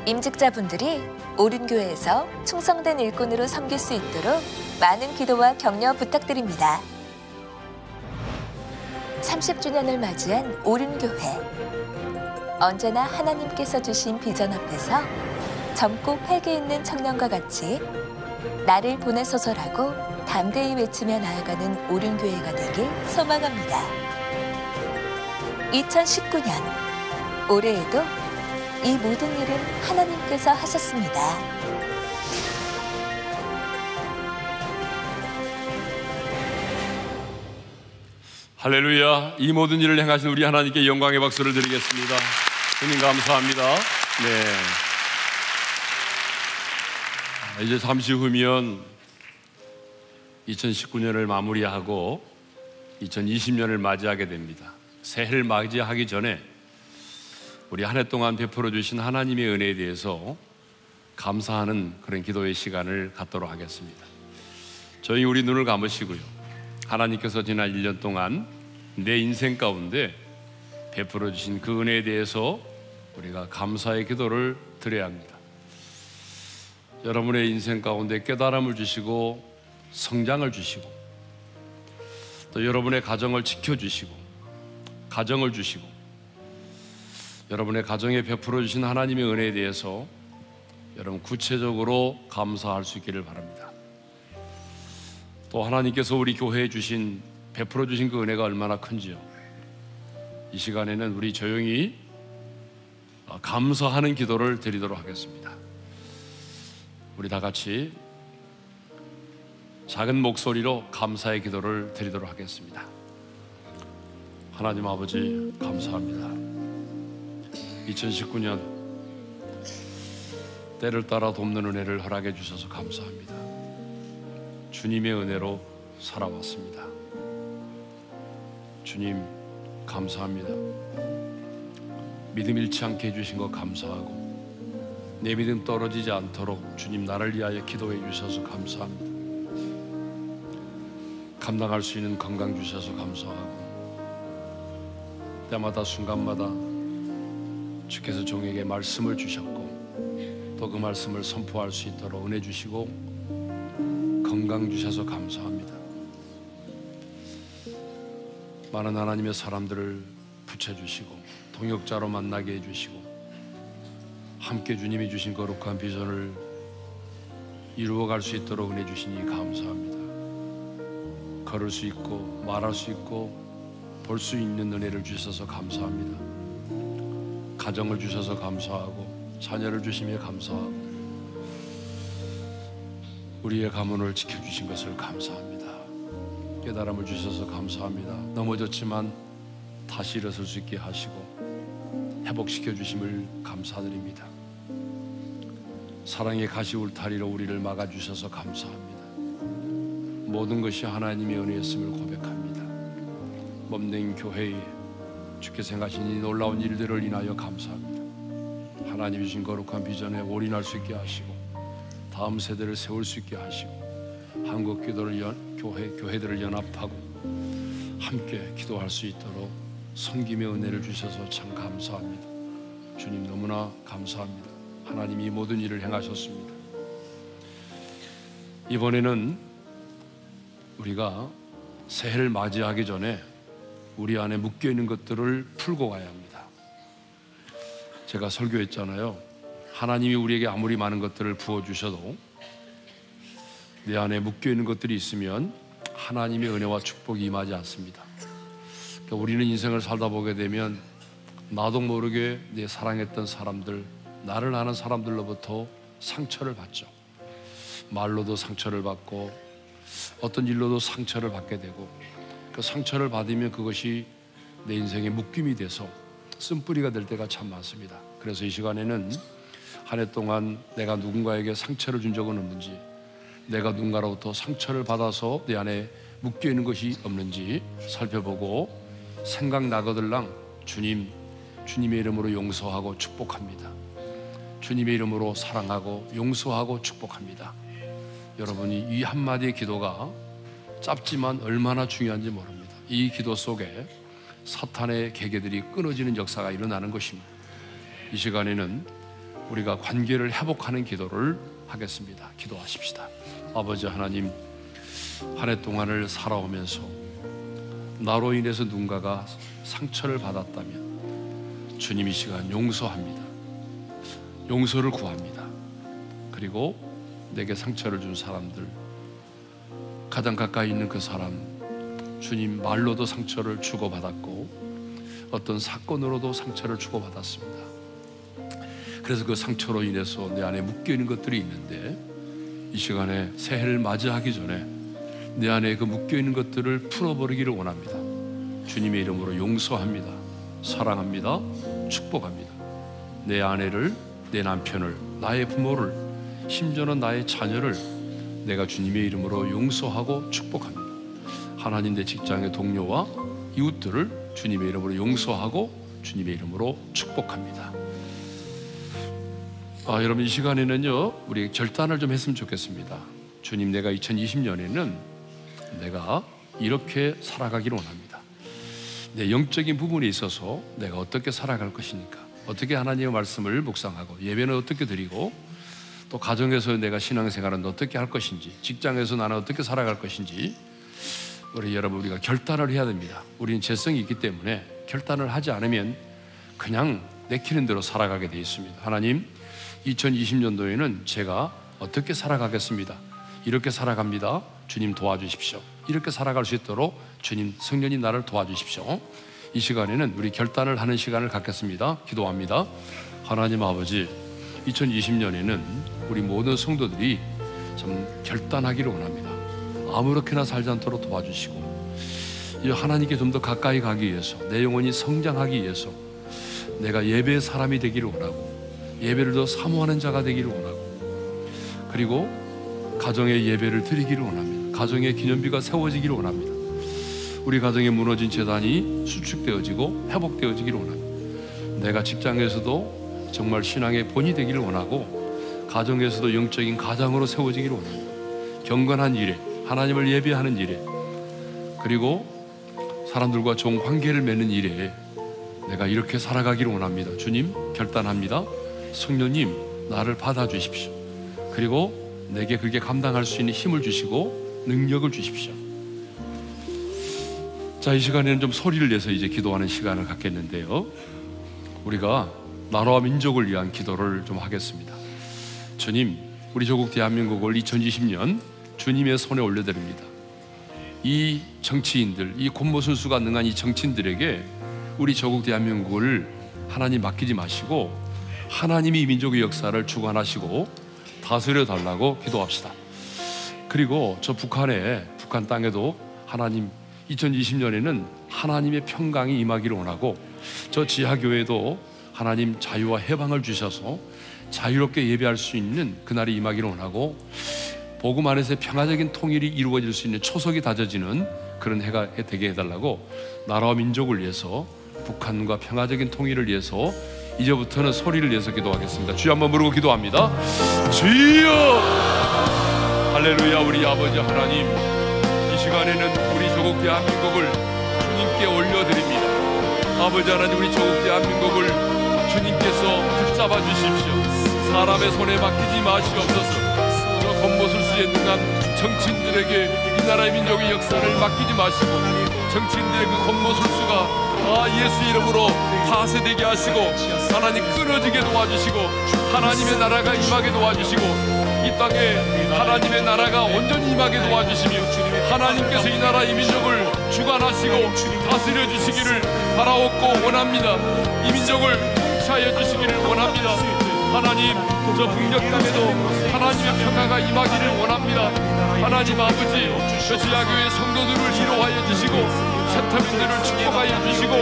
S9: 임직자분들이 오륜교회에서 충성된 일꾼으로 섬길 수 있도록 많은 기도와 격려 부탁드립니다. 30주년을 맞이한 오륜교회. 언제나 하나님께서 주신 비전 앞에서 젊고 패기 있는 청년과 같이 나를 보내소서라고 담대히 외치며 나아가는 오륜교회가 되길 소망합니다. 2019년 올해에도 이 모든 일은 하나님께서 하셨습니다.
S10: 할렐루야. 이 모든 일을 행하신 우리 하나님께 영광의 박수를 드리겠습니다. 주님 감사합니다. 네. 이제 잠시 후면 2019년을 마무리하고 2020년을 맞이하게 됩니다. 새해를 맞이하기 전에 우리 한 해 동안 베풀어 주신 하나님의 은혜에 대해서 감사하는 그런 기도의 시간을 갖도록 하겠습니다. 저희 우리 눈을 감으시고요. 하나님께서 지난 1년 동안 내 인생 가운데 베풀어 주신 그 은혜에 대해서 우리가 감사의 기도를 드려야 합니다. 여러분의 인생 가운데 깨달음을 주시고 성장을 주시고 또 여러분의 가정을 지켜주시고 가정을 주시고 여러분의 가정에 베풀어 주신 하나님의 은혜에 대해서 여러분 구체적으로 감사할 수 있기를 바랍니다. 또 하나님께서 우리 교회에 주신 베풀어 주신 그 은혜가 얼마나 큰지요. 이 시간에는 우리 조용히 감사하는 기도를 드리도록 하겠습니다. 우리 다 같이 작은 목소리로 감사의 기도를 드리도록 하겠습니다. 하나님 아버지 감사합니다. 2019년 때를 따라 돕는 은혜를 허락해 주셔서 감사합니다. 주님의 은혜로 살아왔습니다. 주님 감사합니다. 믿음 잃지 않게 해주신 것 감사하고 내 믿음 떨어지지 않도록 주님 나를 위하여 기도해 주셔서 감사합니다. 감당할 수 있는 건강 주셔서 감사하고 때마다 순간마다 주께서 종에게 말씀을 주셨고 또 그 말씀을 선포할 수 있도록 은혜 주시고 건강 주셔서 감사합니다. 많은 하나님의 사람들을 붙여주시고 동역자로 만나게 해주시고 함께 주님이 주신 거룩한 비전을 이루어갈 수 있도록 은혜 주시니 감사합니다. 걸을 수 있고 말할 수 있고 볼 수 있는 은혜를 주셔서 감사합니다. 가정을 주셔서 감사하고 자녀를 주심에 감사하고 우리의 가문을 지켜주신 것을 감사합니다. 깨달음을 주셔서 감사합니다. 넘어졌지만 다시 일어설 수 있게 하시고 회복시켜 주심을 감사드립니다. 사랑의 가시 울타리로 우리를 막아주셔서 감사합니다. 모든 것이 하나님의 은혜였음을 고백합니다. 몸된 교회에 주께서 행하신 이 놀라운 일들을 인하여 감사합니다. 하나님이 주신 거룩한 비전에 올인할 수 있게 하시고 다음 세대를 세울 수 있게 하시고 한국 교회들을 연합하고 함께 기도할 수 있도록 섬김의 은혜를 주셔서 참 감사합니다. 주님 너무나 감사합니다. 하나님이 모든 일을 행하셨습니다. 이번에는 우리가 새해를 맞이하기 전에 우리 안에 묶여있는 것들을 풀고 가야 합니다. 제가 설교했잖아요. 하나님이 우리에게 아무리 많은 것들을 부어주셔도 내 안에 묶여있는 것들이 있으면 하나님의 은혜와 축복이 임하지 않습니다. 그러니까 우리는 인생을 살다 보게 되면 나도 모르게 내 사랑했던 사람들, 나를 아는 사람들로부터 상처를 받죠. 말로도 상처를 받고 어떤 일로도 상처를 받게 되고 그 상처를 받으면 그것이 내 인생의 묶임이 돼서 쓴뿌리가 될 때가 참 많습니다. 그래서 이 시간에는 한 해 동안 내가 누군가에게 상처를 준 적은 없는지, 내가 누군가로부터 상처를 받아서 내 안에 묶여있는 것이 없는지 살펴보고 생각나거들랑 주님의 이름으로 용서하고 축복합니다. 주님의 이름으로 사랑하고 용서하고 축복합니다. 여러분이 이 한마디의 기도가 짧지만 얼마나 중요한지 모릅니다. 이 기도 속에 사탄의 계계들이 끊어지는 역사가 일어나는 것입니다. 이 시간에는 우리가 관계를 회복하는 기도를 하겠습니다. 기도하십시다. 아버지 하나님, 한 해 동안을 살아오면서 나로 인해서 누군가가 상처를 받았다면 주님 이 시간 용서합니다. 용서를 구합니다. 그리고 내게 상처를 준 사람들, 가장 가까이 있는 그 사람, 주님 말로도 상처를 주고받았고 어떤 사건으로도 상처를 주고받았습니다. 그래서 그 상처로 인해서 내 안에 묶여있는 것들이 있는데 이 시간에 새해를 맞이하기 전에 내 안에 그 묶여있는 것들을 풀어버리기를 원합니다. 주님의 이름으로 용서합니다. 사랑합니다. 축복합니다. 내 아내를, 내 남편을, 나의 부모를, 심지어는 나의 자녀를 내가 주님의 이름으로 용서하고 축복합니다. 하나님 내 직장의 동료와 이웃들을 주님의 이름으로 용서하고 주님의 이름으로 축복합니다. 여러분 이 시간에는요 우리 결단을 좀 했으면 좋겠습니다. 주님, 내가 2020년에는 내가 이렇게 살아가기를 원합니다. 내 영적인 부분에 있어서 내가 어떻게 살아갈 것이니까, 어떻게 하나님의 말씀을 묵상하고 예배는 어떻게 드리고 또 가정에서 내가 신앙생활은 어떻게 할 것인지, 직장에서 나는 어떻게 살아갈 것인지 우리 여러분 우리가 결단을 해야 됩니다. 우리는 재성이 있기 때문에 결단을 하지 않으면 그냥 내키는 대로 살아가게 되어 있습니다. 하나님, 2020년도에는 제가 어떻게 살아가겠습니다. 이렇게 살아갑니다. 주님 도와주십시오. 이렇게 살아갈 수 있도록 주님 성령님 나를 도와주십시오. 이 시간에는 우리 결단을 하는 시간을 갖겠습니다. 기도합니다. 하나님 아버지, 2020년에는 우리 모든 성도들이 좀 결단하기를 원합니다. 아무렇게나 살지 않도록 도와주시고 하나님께 좀 더 가까이 가기 위해서, 내 영혼이 성장하기 위해서 내가 예배의 사람이 되기를 원하고 예배를 더 사모하는 자가 되기를 원하고, 그리고 가정의 예배를 드리기를 원합니다. 가정의 기념비가 세워지기를 원합니다. 우리 가정에 무너진 재단이 수축되어지고 회복되어지기를 원합니다. 내가 직장에서도 정말 신앙의 본이 되기를 원하고 가정에서도 영적인 가장으로 세워지기를 원합니다. 경건한 일에, 하나님을 예배하는 일에, 그리고 사람들과 좋은 관계를 맺는 일에 내가 이렇게 살아가기를 원합니다. 주님, 결단합니다. 성령님, 나를 받아주십시오. 그리고 내게 그렇게 감당할 수 있는 힘을 주시고 능력을 주십시오. 자, 이 시간에는 좀 소리를 내서 이제 기도하는 시간을 갖겠는데요, 우리가 나라와 민족을 위한 기도를 좀 하겠습니다. 주님, 우리 조국 대한민국을 2020년 주님의 손에 올려드립니다. 이 정치인들, 이 곤모술수가 능한 이 정치인들에게 우리 조국 대한민국을 하나님 맡기지 마시고 하나님이 이 민족의 역사를 주관하시고 다스려 달라고 기도합시다. 그리고 저 북한 땅에도 하나님 2020년에는 하나님의 평강이 임하기를 원하고, 저 지하교회도 하나님 자유와 해방을 주셔서 자유롭게 예배할 수 있는 그날이 임하기를 원하고, 복음 안에서의 평화적인 통일이 이루어질 수 있는 초석이 다져지는 그런 해가 되게 해달라고, 나라와 민족을 위해서, 북한과 평화적인 통일을 위해서 이제부터는 소리를 내서 기도하겠습니다. 주여 한번 부르고 기도합니다. 주여! 할렐루야. 우리 아버지 하나님, 이 시간에는 우리 조국 대한민국을 주님께 올려드립니다. 아버지 하나님, 우리 조국 대한민국을 주님께서 붙잡아 주십시오. 사람의 손에 맡기지 마시옵소서. 저 겉모술수에 능한 정치인들에게 이 나라의 민족의 역사를 맡기지 마시고, 정치인들의 그 겉모술수가 예수 이름으로 파쇄되게 하시고, 하나님 끊어지게 도와주시고, 하나님의 나라가 임하게 도와주시고, 이 땅에 하나님의 나라가 온전히 임하게 도와주시며, 하나님께서 이 나라 이 민족을 주관하시고 다스려 주시기를 바라옵고 원합니다. 이 민족을 통치하여 주시기를 원합니다. 하나님, 저 북녘 땅에도 하나님의 평화가 임하기를 원합니다. 하나님 아버지, 저 지하교회 성도들을 위로하여 주시고 세타민들을 축복하여 주시고,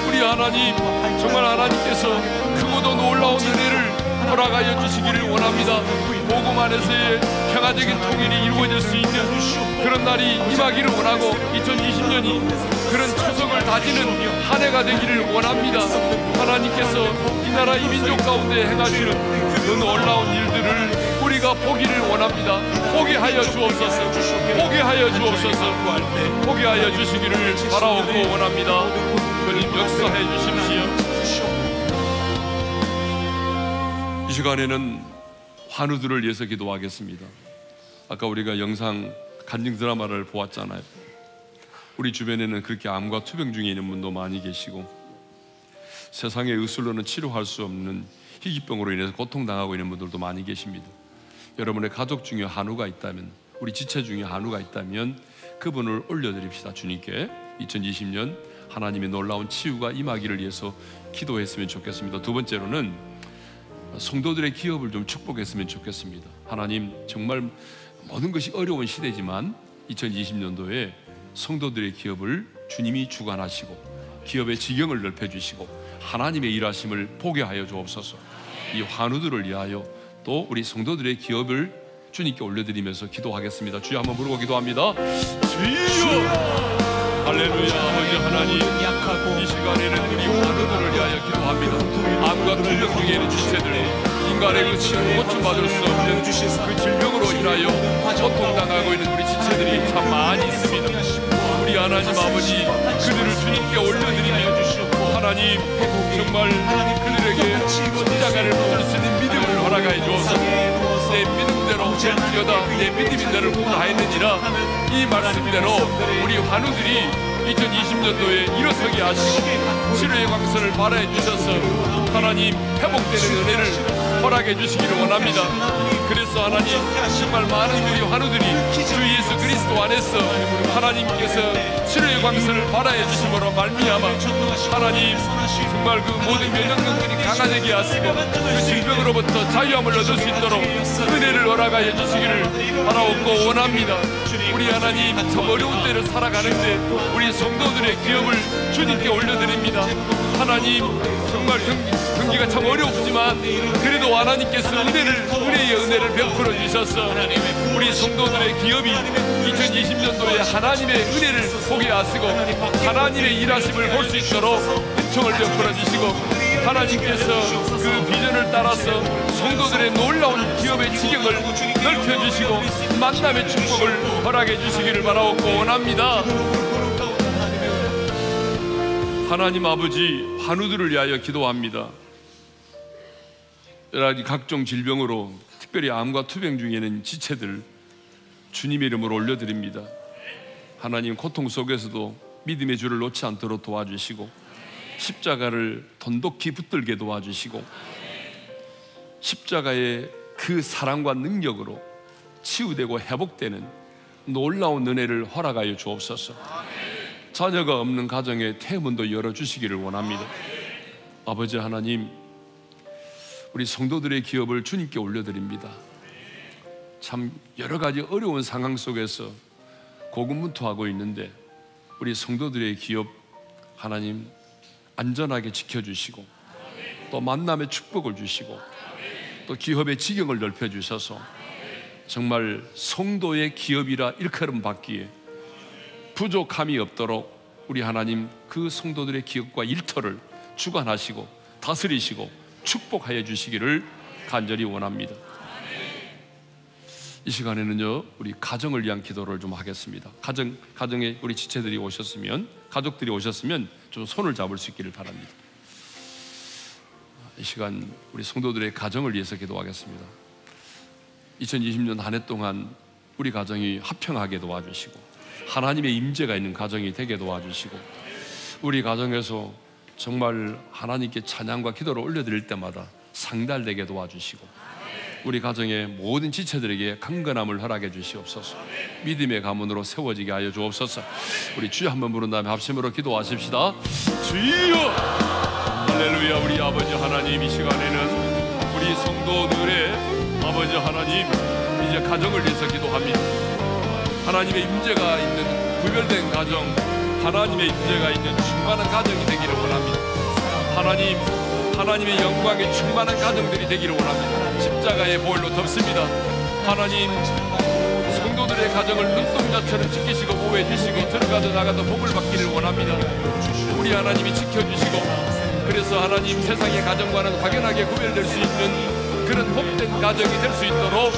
S10: 우리 하나님, 정말 하나님께서 크고도 놀라운 은혜를 허락하여 주시기를 원합니다. 복음 안에서의 평화적인 통일이 이루어질 수 있는 그런 날이 임하기를 원하고, 2020년이 그런 초석을 다지는 한 해가 되기를 원합니다. 하나님께서 이 나라 이 민족 가운데 행하시는 그 놀라운 일들을 우리가 보기를 원합니다. 보게 하여 주옵소서. 보게 하여 주옵소서. 보게 하여 주시기를 바라옵고 원합니다. 주님 역사해 주십시오. 이 시간에는 환우들을 위해서 기도하겠습니다. 아까 우리가 영상 간증 드라마를 보았잖아요. 우리 주변에는 그렇게 암과 투병 중에 있는 분도 많이 계시고, 세상의 의술로는 치료할 수 없는 희귀병으로 인해서 고통당하고 있는 분들도 많이 계십니다. 여러분의 가족 중에 한우가 있다면, 우리 지체 중에 한우가 있다면 그분을 올려드립시다. 주님께 2020년 하나님의 놀라운 치유가 임하기를 위해서 기도했으면 좋겠습니다. 두 번째로는 성도들의 기업을 좀 축복했으면 좋겠습니다. 하나님, 정말 모든 것이 어려운 시대지만 2020년도에 성도들의 기업을 주님이 주관하시고 기업의 지경을 넓혀주시고 하나님의 일하심을 보게 하여 주옵소서. 이 환우들을 위하여 또 우리 성도들의 기업을 주님께 올려드리면서 기도하겠습니다. 주여 한번 부르고 기도합니다. 주여! 할렐루야. 아버지 하나님, 이 시간에는 우리 환우들을 위하여 기도합니다. 암과 투병 중에 있는 지체들, 인간의 그 고침받을 수 없는 그 질병으로 인하여 고통당하고 있는 우리 지체들이 참 많이 있습니다. 우리 하나님 아버지, 그들을 주님께 올려드리며 하나님, 정말 그들에게 십자가를 묻을 수 있는 믿음을 허락하여 주옵소서. 내 믿음대로 될지어다, 내 믿음인대로 구하였느니라. 이 말씀대로 우리 환우들이 2020년도에 일어서게 하시고 치료의 광선을 발하여 주셔서 하나님, 회복되는 은혜를 허락해 주시기를 원합니다. 그래서 하나님, 정말 많은 우리 환우들이 주 예수 그리스도 안에서 하나님께서 치료의 광선을 발하여 주심으로 말미암아 하나님, 정말 그 모든 면역력들이 강화되게 하시고 그 질병으로부터 자유함을 얻을 수 있도록 은혜를 허락하여 주시기를 바라옵고 원합니다. 우리 하나님, 참 어려운 때를 살아가는데 우리 성도들의 기업을 주님께 올려드립니다. 하나님, 정말 경기가 참 어렵지만 그래도 하나님께서 은혜의 은혜를 베풀어 주셔서 우리 성도들의 기업이 2020년도에 하나님의 은혜를 보게 하시고 하나님의 일하심을 볼 수 있도록 은총을 베풀어 주시고, 하나님께서 그 비전을 따라서 성도들의 놀라운 기업의 지경을 넓혀 주시고 만남의 축복을 허락해 주시기를 바라옵고 원합니다. 하나님 아버지, 환우들을 위하여 기도합니다. 여러 가지 각종 질병으로, 특별히 암과 투병 중에는 지체들 주님의 이름으로 올려드립니다. 하나님, 고통 속에서도 믿음의 줄을 놓지 않도록 도와주시고 십자가를 돈독히 붙들게 도와주시고 십자가의 그 사랑과 능력으로 치유되고 회복되는 놀라운 은혜를 허락하여 주옵소서. 자녀가 없는 가정의 태문도 열어주시기를 원합니다. 아버지 하나님, 우리 성도들의 기업을 주님께 올려드립니다. 참 여러 가지 어려운 상황 속에서 고군분투하고 있는데 우리 성도들의 기업 하나님 안전하게 지켜주시고 또 만남의 축복을 주시고 또 기업의 지경을 넓혀주셔서 정말 성도의 기업이라 일컬음 받기에 부족함이 없도록 우리 하나님 그 성도들의 기업과 일터를 주관하시고 다스리시고 축복하여 주시기를 간절히 원합니다. 이 시간에는요 우리 가정을 위한 기도를 좀 하겠습니다. 가정에 우리 지체들이 오셨으면, 가족들이 오셨으면 좀 손을 잡을 수 있기를 바랍니다. 이 시간 우리 성도들의 가정을 위해서 기도하겠습니다. 2020년 한 해 동안 우리 가정이 화평하게 도와주시고 하나님의 임재가 있는 가정이 되게 도와주시고 우리 가정에서 정말 하나님께 찬양과 기도를 올려드릴 때마다 상달되게 도와주시고 우리 가정의 모든 지체들에게 강건함을 허락해 주시옵소서. 믿음의 가문으로 세워지게 하여 주옵소서. 우리 주여 한번 부른 다음에 합심으로 기도하십시다. 주여! 할렐루야. 우리 아버지 하나님, 이 시간에는 우리 성도들의 아버지 하나님 이제 가정을 위해서 기도합니다. 하나님의 임재가 있는 구별된 가정, 하나님의 임재가 있는 충만한 가정이 되기를 원합니다. 하나님의 영광에 충만한 가정들이 되기를 원합니다. 십자가의 보혈로 덮습니다. 하나님, 성도들의 가정을 눈동자처럼 지키시고 보호해 주시고 들어가도 나가도 복을 받기를 원합니다. 우리 하나님이 지켜주시고 그래서 하나님 세상의 가정과는 확연하게 구별될 수 있는 그런 복된 가정이 될 수 있도록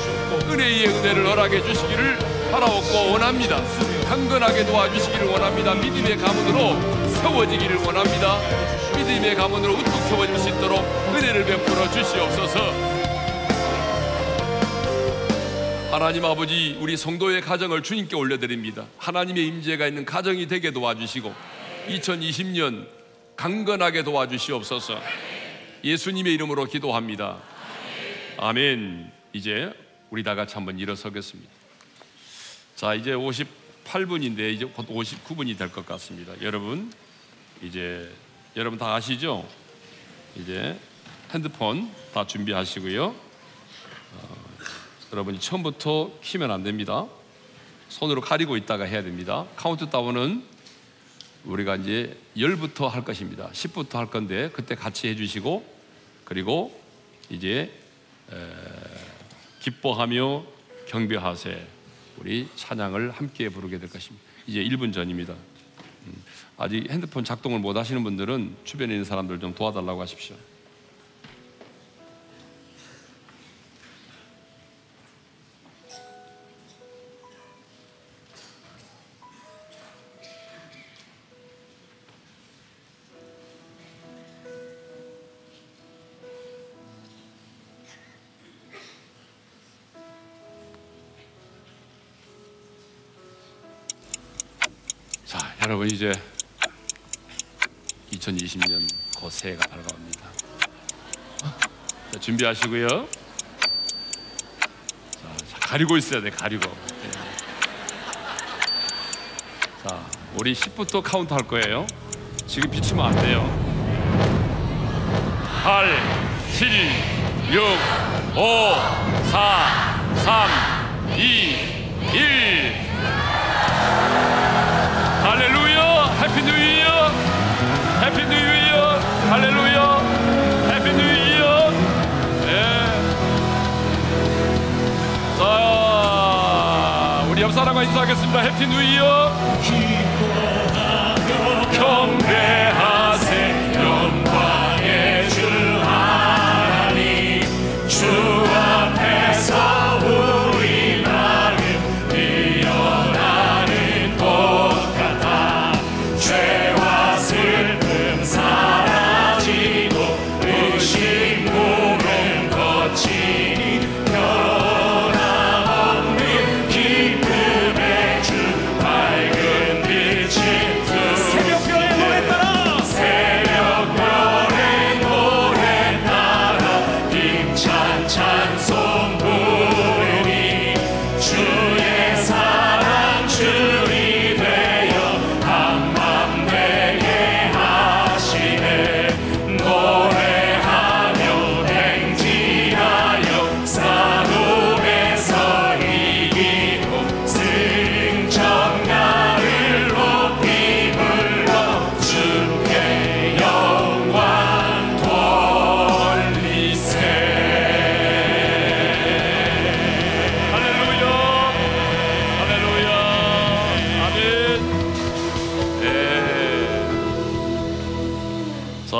S10: 은혜의 은혜를 허락해 주시기를 바라옵고 원합니다. 강건하게 도와주시기를 원합니다. 믿음의 가문으로 세워지기를 원합니다. 믿음의 가문으로 우뚝 세워질 수 있도록 은혜를 베풀어 주시옵소서. 하나님 아버지, 우리 성도의 가정을 주님께 올려드립니다. 하나님의 임재가 있는 가정이 되게 도와주시고 2020년 강건하게 도와주시옵소서. 예수님의 이름으로 기도합니다. 아멘. 이제 우리 다 같이 한번 일어서겠습니다. 자, 이제 58분인데 이제 곧 59분이 될 것 같습니다. 여러분, 이제 여러분 다 아시죠? 이제 핸드폰 다 준비하시고요. 여러분이 처음부터 키면 안 됩니다. 손으로 가리고 있다가 해야 됩니다. 카운트다운은 우리가 이제 10부터 할 것입니다. 10부터 할 건데 그때 같이 해주시고, 그리고 이제 기뻐하며 경배하세, 우리 찬양을 함께 부르게 될 것입니다. 이제 1분 전입니다. 아직 핸드폰 작동을 못 하시는 분들은 주변에 있는 사람들 좀 도와달라고 하십시오. 자, 여러분, 이제 2020년 곧 새해가 다가옵니다. 자, 준비하시고요. 자, 가리고 있어야 돼, 가리고. 네. 자, 우리 10부터 카운트 할 거예요. 지금 비치면 안 돼요. 8, 7, 6, 5, 4, 3, 2, 1. 할렐루야! 해피 뉴 이어! 해피 뉴 이어! 할렐루야! 해피 뉴 이어! 네. 자, 우리 옆 사람과 인사하겠습니다. 해피 뉴 이어! 경배하세 영광의 주 하나님, 주 앞에서 우리 마음 피어나는 꽃 같아. 죄와 슬픔 사라지고 의심 몸은 거치니 변함없는 기쁨의 주 밝은 빛이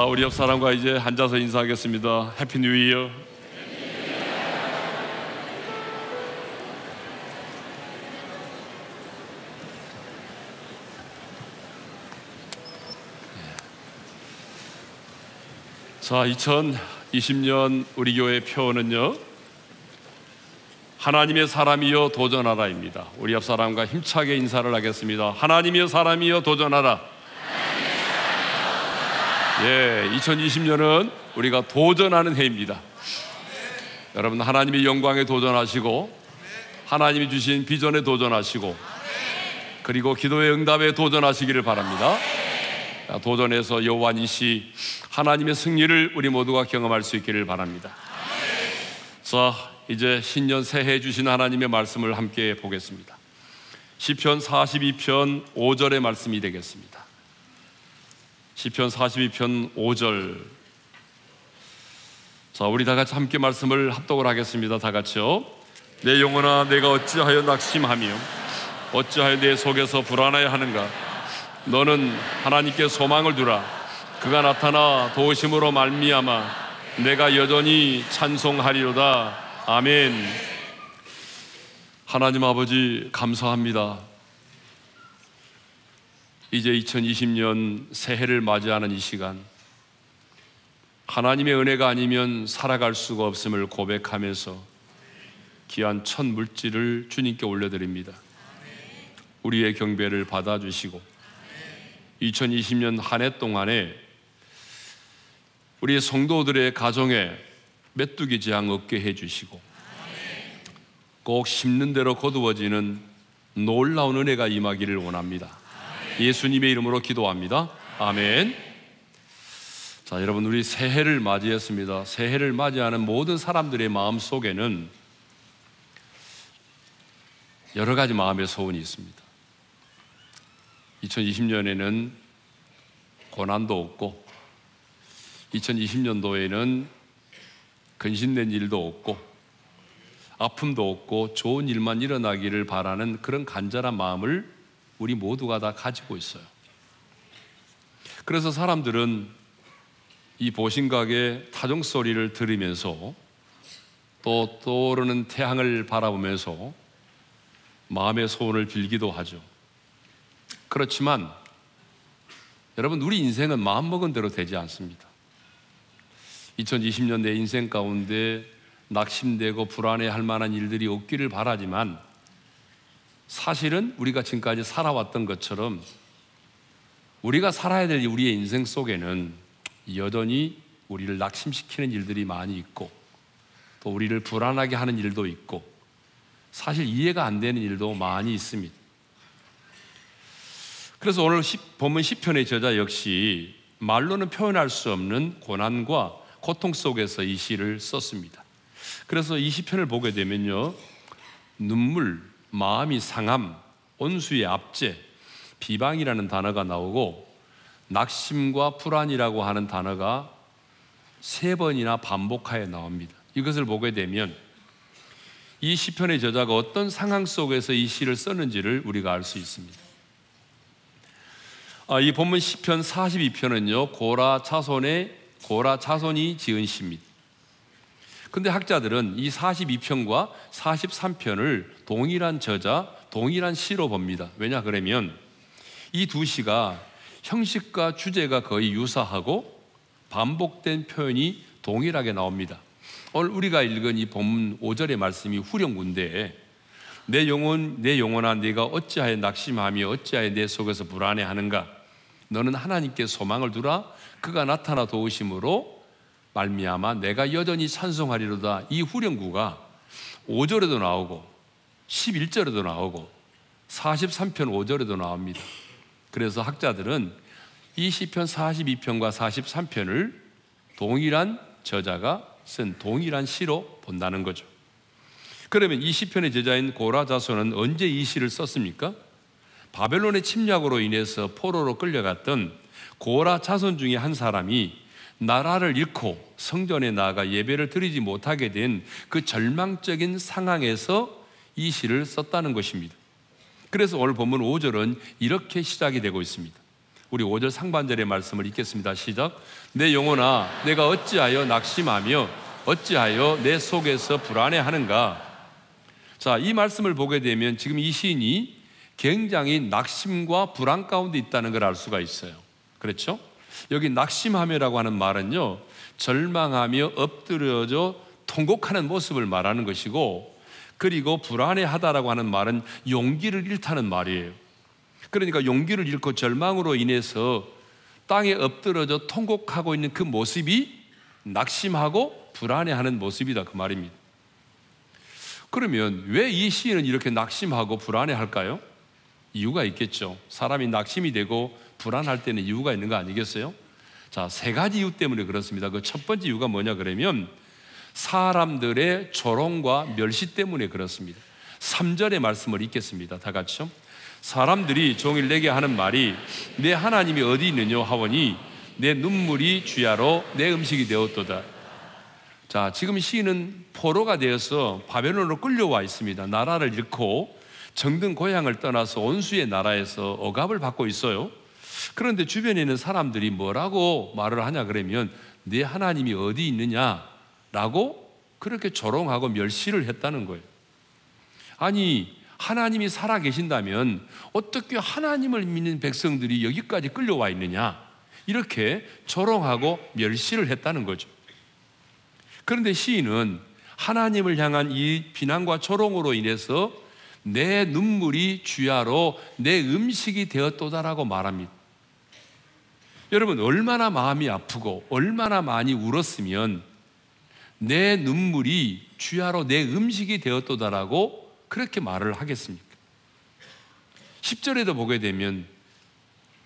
S10: 자, 우리 옆 사람과 이제 앉아서 인사하겠습니다. 해피 뉴 이어. 자, 2020년 우리 교회의 표어는요, 하나님의 사람이여 도전하라입니다. 우리 옆 사람과 힘차게 인사를 하겠습니다. 하나님의 사람이여 도전하라. 예, 2020년은 우리가 도전하는 해입니다. 여러분, 하나님의 영광에 도전하시고, 하나님이 주신 비전에 도전하시고, 그리고 기도의 응답에 도전하시기를 바랍니다. 도전해서 여호와 니시 하나님의 승리를 우리 모두가 경험할 수 있기를 바랍니다. 자, 이제 신년 새해 주신 하나님의 말씀을 함께 보겠습니다. 시편 42편 5절의 말씀이 되겠습니다. 시편 42편 5절. 자, 우리 다 같이 함께 말씀을 합독을 하겠습니다. 다 같이요. 내 영혼아, 내가 어찌하여 낙심하며 어찌하여 내 속에서 불안하여 하는가. 너는 하나님께 소망을 두라. 그가 나타나 도우심으로 말미암아 내가 여전히 찬송하리로다. 아멘. 하나님 아버지, 감사합니다. 이제 2020년 새해를 맞이하는 이 시간, 하나님의 은혜가 아니면 살아갈 수가 없음을 고백하면서 귀한 첫 물질을 주님께 올려드립니다. 우리의 경배를 받아주시고 2020년 한 해 동안에 우리 성도들의 가정에 메뚜기 재앙 없게 해주시고 꼭 심는 대로 거두어지는 놀라운 은혜가 임하기를 원합니다. 예수님의 이름으로 기도합니다. 아멘. 자, 여러분, 우리 새해를 맞이했습니다. 새해를 맞이하는 모든 사람들의 마음 속에는 여러 가지 마음의 소원이 있습니다. 2020년에는 고난도 없고 2020년도에는 근심된 일도 없고 아픔도 없고 좋은 일만 일어나기를 바라는 그런 간절한 마음을 우리 모두가 다 가지고 있어요. 그래서 사람들은 이 보신각의 타종 소리를 들으면서 또 떠오르는 태양을 바라보면서 마음의 소원을 빌기도 하죠. 그렇지만 여러분, 우리 인생은 마음먹은 대로 되지 않습니다. 2020년 내 인생 가운데 낙심되고 불안해할 만한 일들이 없기를 바라지만 사실은 우리가 지금까지 살아왔던 것처럼 우리가 살아야 될 우리의 인생 속에는 여전히 우리를 낙심시키는 일들이 많이 있고 또 우리를 불안하게 하는 일도 있고 사실 이해가 안 되는 일도 많이 있습니다. 그래서 오늘 본문 시편의 저자 역시 말로는 표현할 수 없는 고난과 고통 속에서 이 시를 썼습니다. 그래서 이 시편을 보게 되면요, 눈물, 마음이 상함, 온수의 압제, 비방이라는 단어가 나오고 낙심과 불안이라고 하는 단어가 3번이나 반복하여 나옵니다. 이것을 보게 되면 이 시편의 저자가 어떤 상황 속에서 이 시를 썼는지를 우리가 알 수 있습니다. 이 본문 시편 42편은요 고라 자손이 지은 시입니다. 근데 학자들은 이 42편과 43편을 동일한 저자, 동일한 시로 봅니다. 왜냐 그러면 이 두 시가 형식과 주제가 거의 유사하고 반복된 표현이 동일하게 나옵니다. 오늘 우리가 읽은 이 본문 5절의 말씀이 후렴구인데 내 영혼아 네가 어찌하여 낙심하며 어찌하여 내 속에서 불안해하는가. 너는 하나님께 소망을 두라. 그가 나타나 도우심으로 말미암아 내가 여전히 찬송하리로다. 이 후렴구가 5절에도 나오고 11절에도 나오고 43편 5절에도 나옵니다. 그래서 학자들은 이 시편 42편과 43편을 동일한 저자가 쓴 동일한 시로 본다는 거죠. 그러면 이 시편의 저자인 고라 자손은 언제 이 시를 썼습니까? 바벨론의 침략으로 인해서 포로로 끌려갔던 고라 자손 중에 한 사람이 나라를 잃고 성전에 나아가 예배를 드리지 못하게 된 그 절망적인 상황에서 이 시를 썼다는 것입니다. 그래서 오늘 본문 5절은 이렇게 시작이 되고 있습니다. 우리 5절 상반절의 말씀을 읽겠습니다. 시작. 내 영혼아 내가 어찌하여 낙심하며 어찌하여 내 속에서 불안해하는가. 자, 이 말씀을 보게 되면 지금 이 시인이 굉장히 낙심과 불안 가운데 있다는 걸 알 수가 있어요. 그렇죠? 여기 낙심하며라고 하는 말은요, 절망하며 엎드려져 통곡하는 모습을 말하는 것이고, 그리고 불안해하다라고 하는 말은 용기를 잃다는 말이에요. 그러니까 용기를 잃고 절망으로 인해서 땅에 엎드려져 통곡하고 있는 그 모습이 낙심하고 불안해하는 모습이다, 그 말입니다. 그러면 왜 이 시인은 이렇게 낙심하고 불안해할까요? 이유가 있겠죠. 사람이 낙심이 되고 불안할 때는 이유가 있는 거 아니겠어요? 자, 세 가지 이유 때문에 그렇습니다. 그 첫 번째 이유가 뭐냐 그러면 사람들의 조롱과 멸시 때문에 그렇습니다. 3절의 말씀을 읽겠습니다. 다 같이요. 사람들이 종일 내게 하는 말이 내 하나님이 어디 있느냐 하오니 내 눈물이 주야로 내 음식이 되었도다. 자, 지금 시인은 포로가 되어서 바벨론으로 끌려와 있습니다. 나라를 잃고 정든 고향을 떠나서 온수의 나라에서 억압을 받고 있어요. 그런데 주변에 있는 사람들이 뭐라고 말을 하냐 그러면 네 하나님이 어디 있느냐라고 그렇게 조롱하고 멸시를 했다는 거예요. 아니, 하나님이 살아계신다면 어떻게 하나님을 믿는 백성들이 여기까지 끌려와 있느냐, 이렇게 조롱하고 멸시를 했다는 거죠. 그런데 시인은 하나님을 향한 이 비난과 조롱으로 인해서 내 눈물이 주야로 내 음식이 되었도다라고 말합니다. 여러분, 얼마나 마음이 아프고 얼마나 많이 울었으면 내 눈물이 주야로 내 음식이 되었도다라고 그렇게 말을 하겠습니까? 10절에도 보게 되면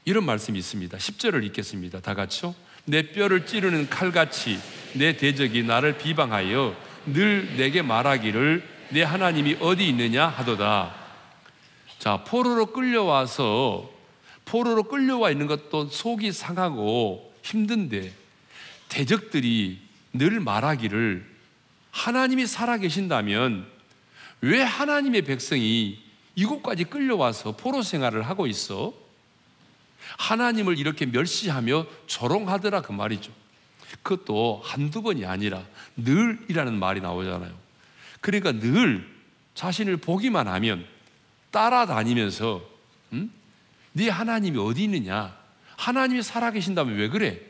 S10: 이런 말씀이 있습니다. 10절을 읽겠습니다. 다 같이요. 내 뼈를 찌르는 칼같이 내 대적이 나를 비방하여 늘 내게 말하기를 내 하나님이 어디 있느냐 하도다. 자, 포로로 끌려와 있는 것도 속이 상하고 힘든데 대적들이 늘 말하기를 하나님이 살아계신다면 왜 하나님의 백성이 이곳까지 끌려와서 포로 생활을 하고 있어? 하나님을 이렇게 멸시하며 조롱하더라, 그 말이죠. 그것도 한두 번이 아니라 늘이라는 말이 나오잖아요. 그러니까 늘 자신을 보기만 하면 따라다니면서 네 하나님이 어디 있느냐, 하나님이 살아계신다면 왜 그래?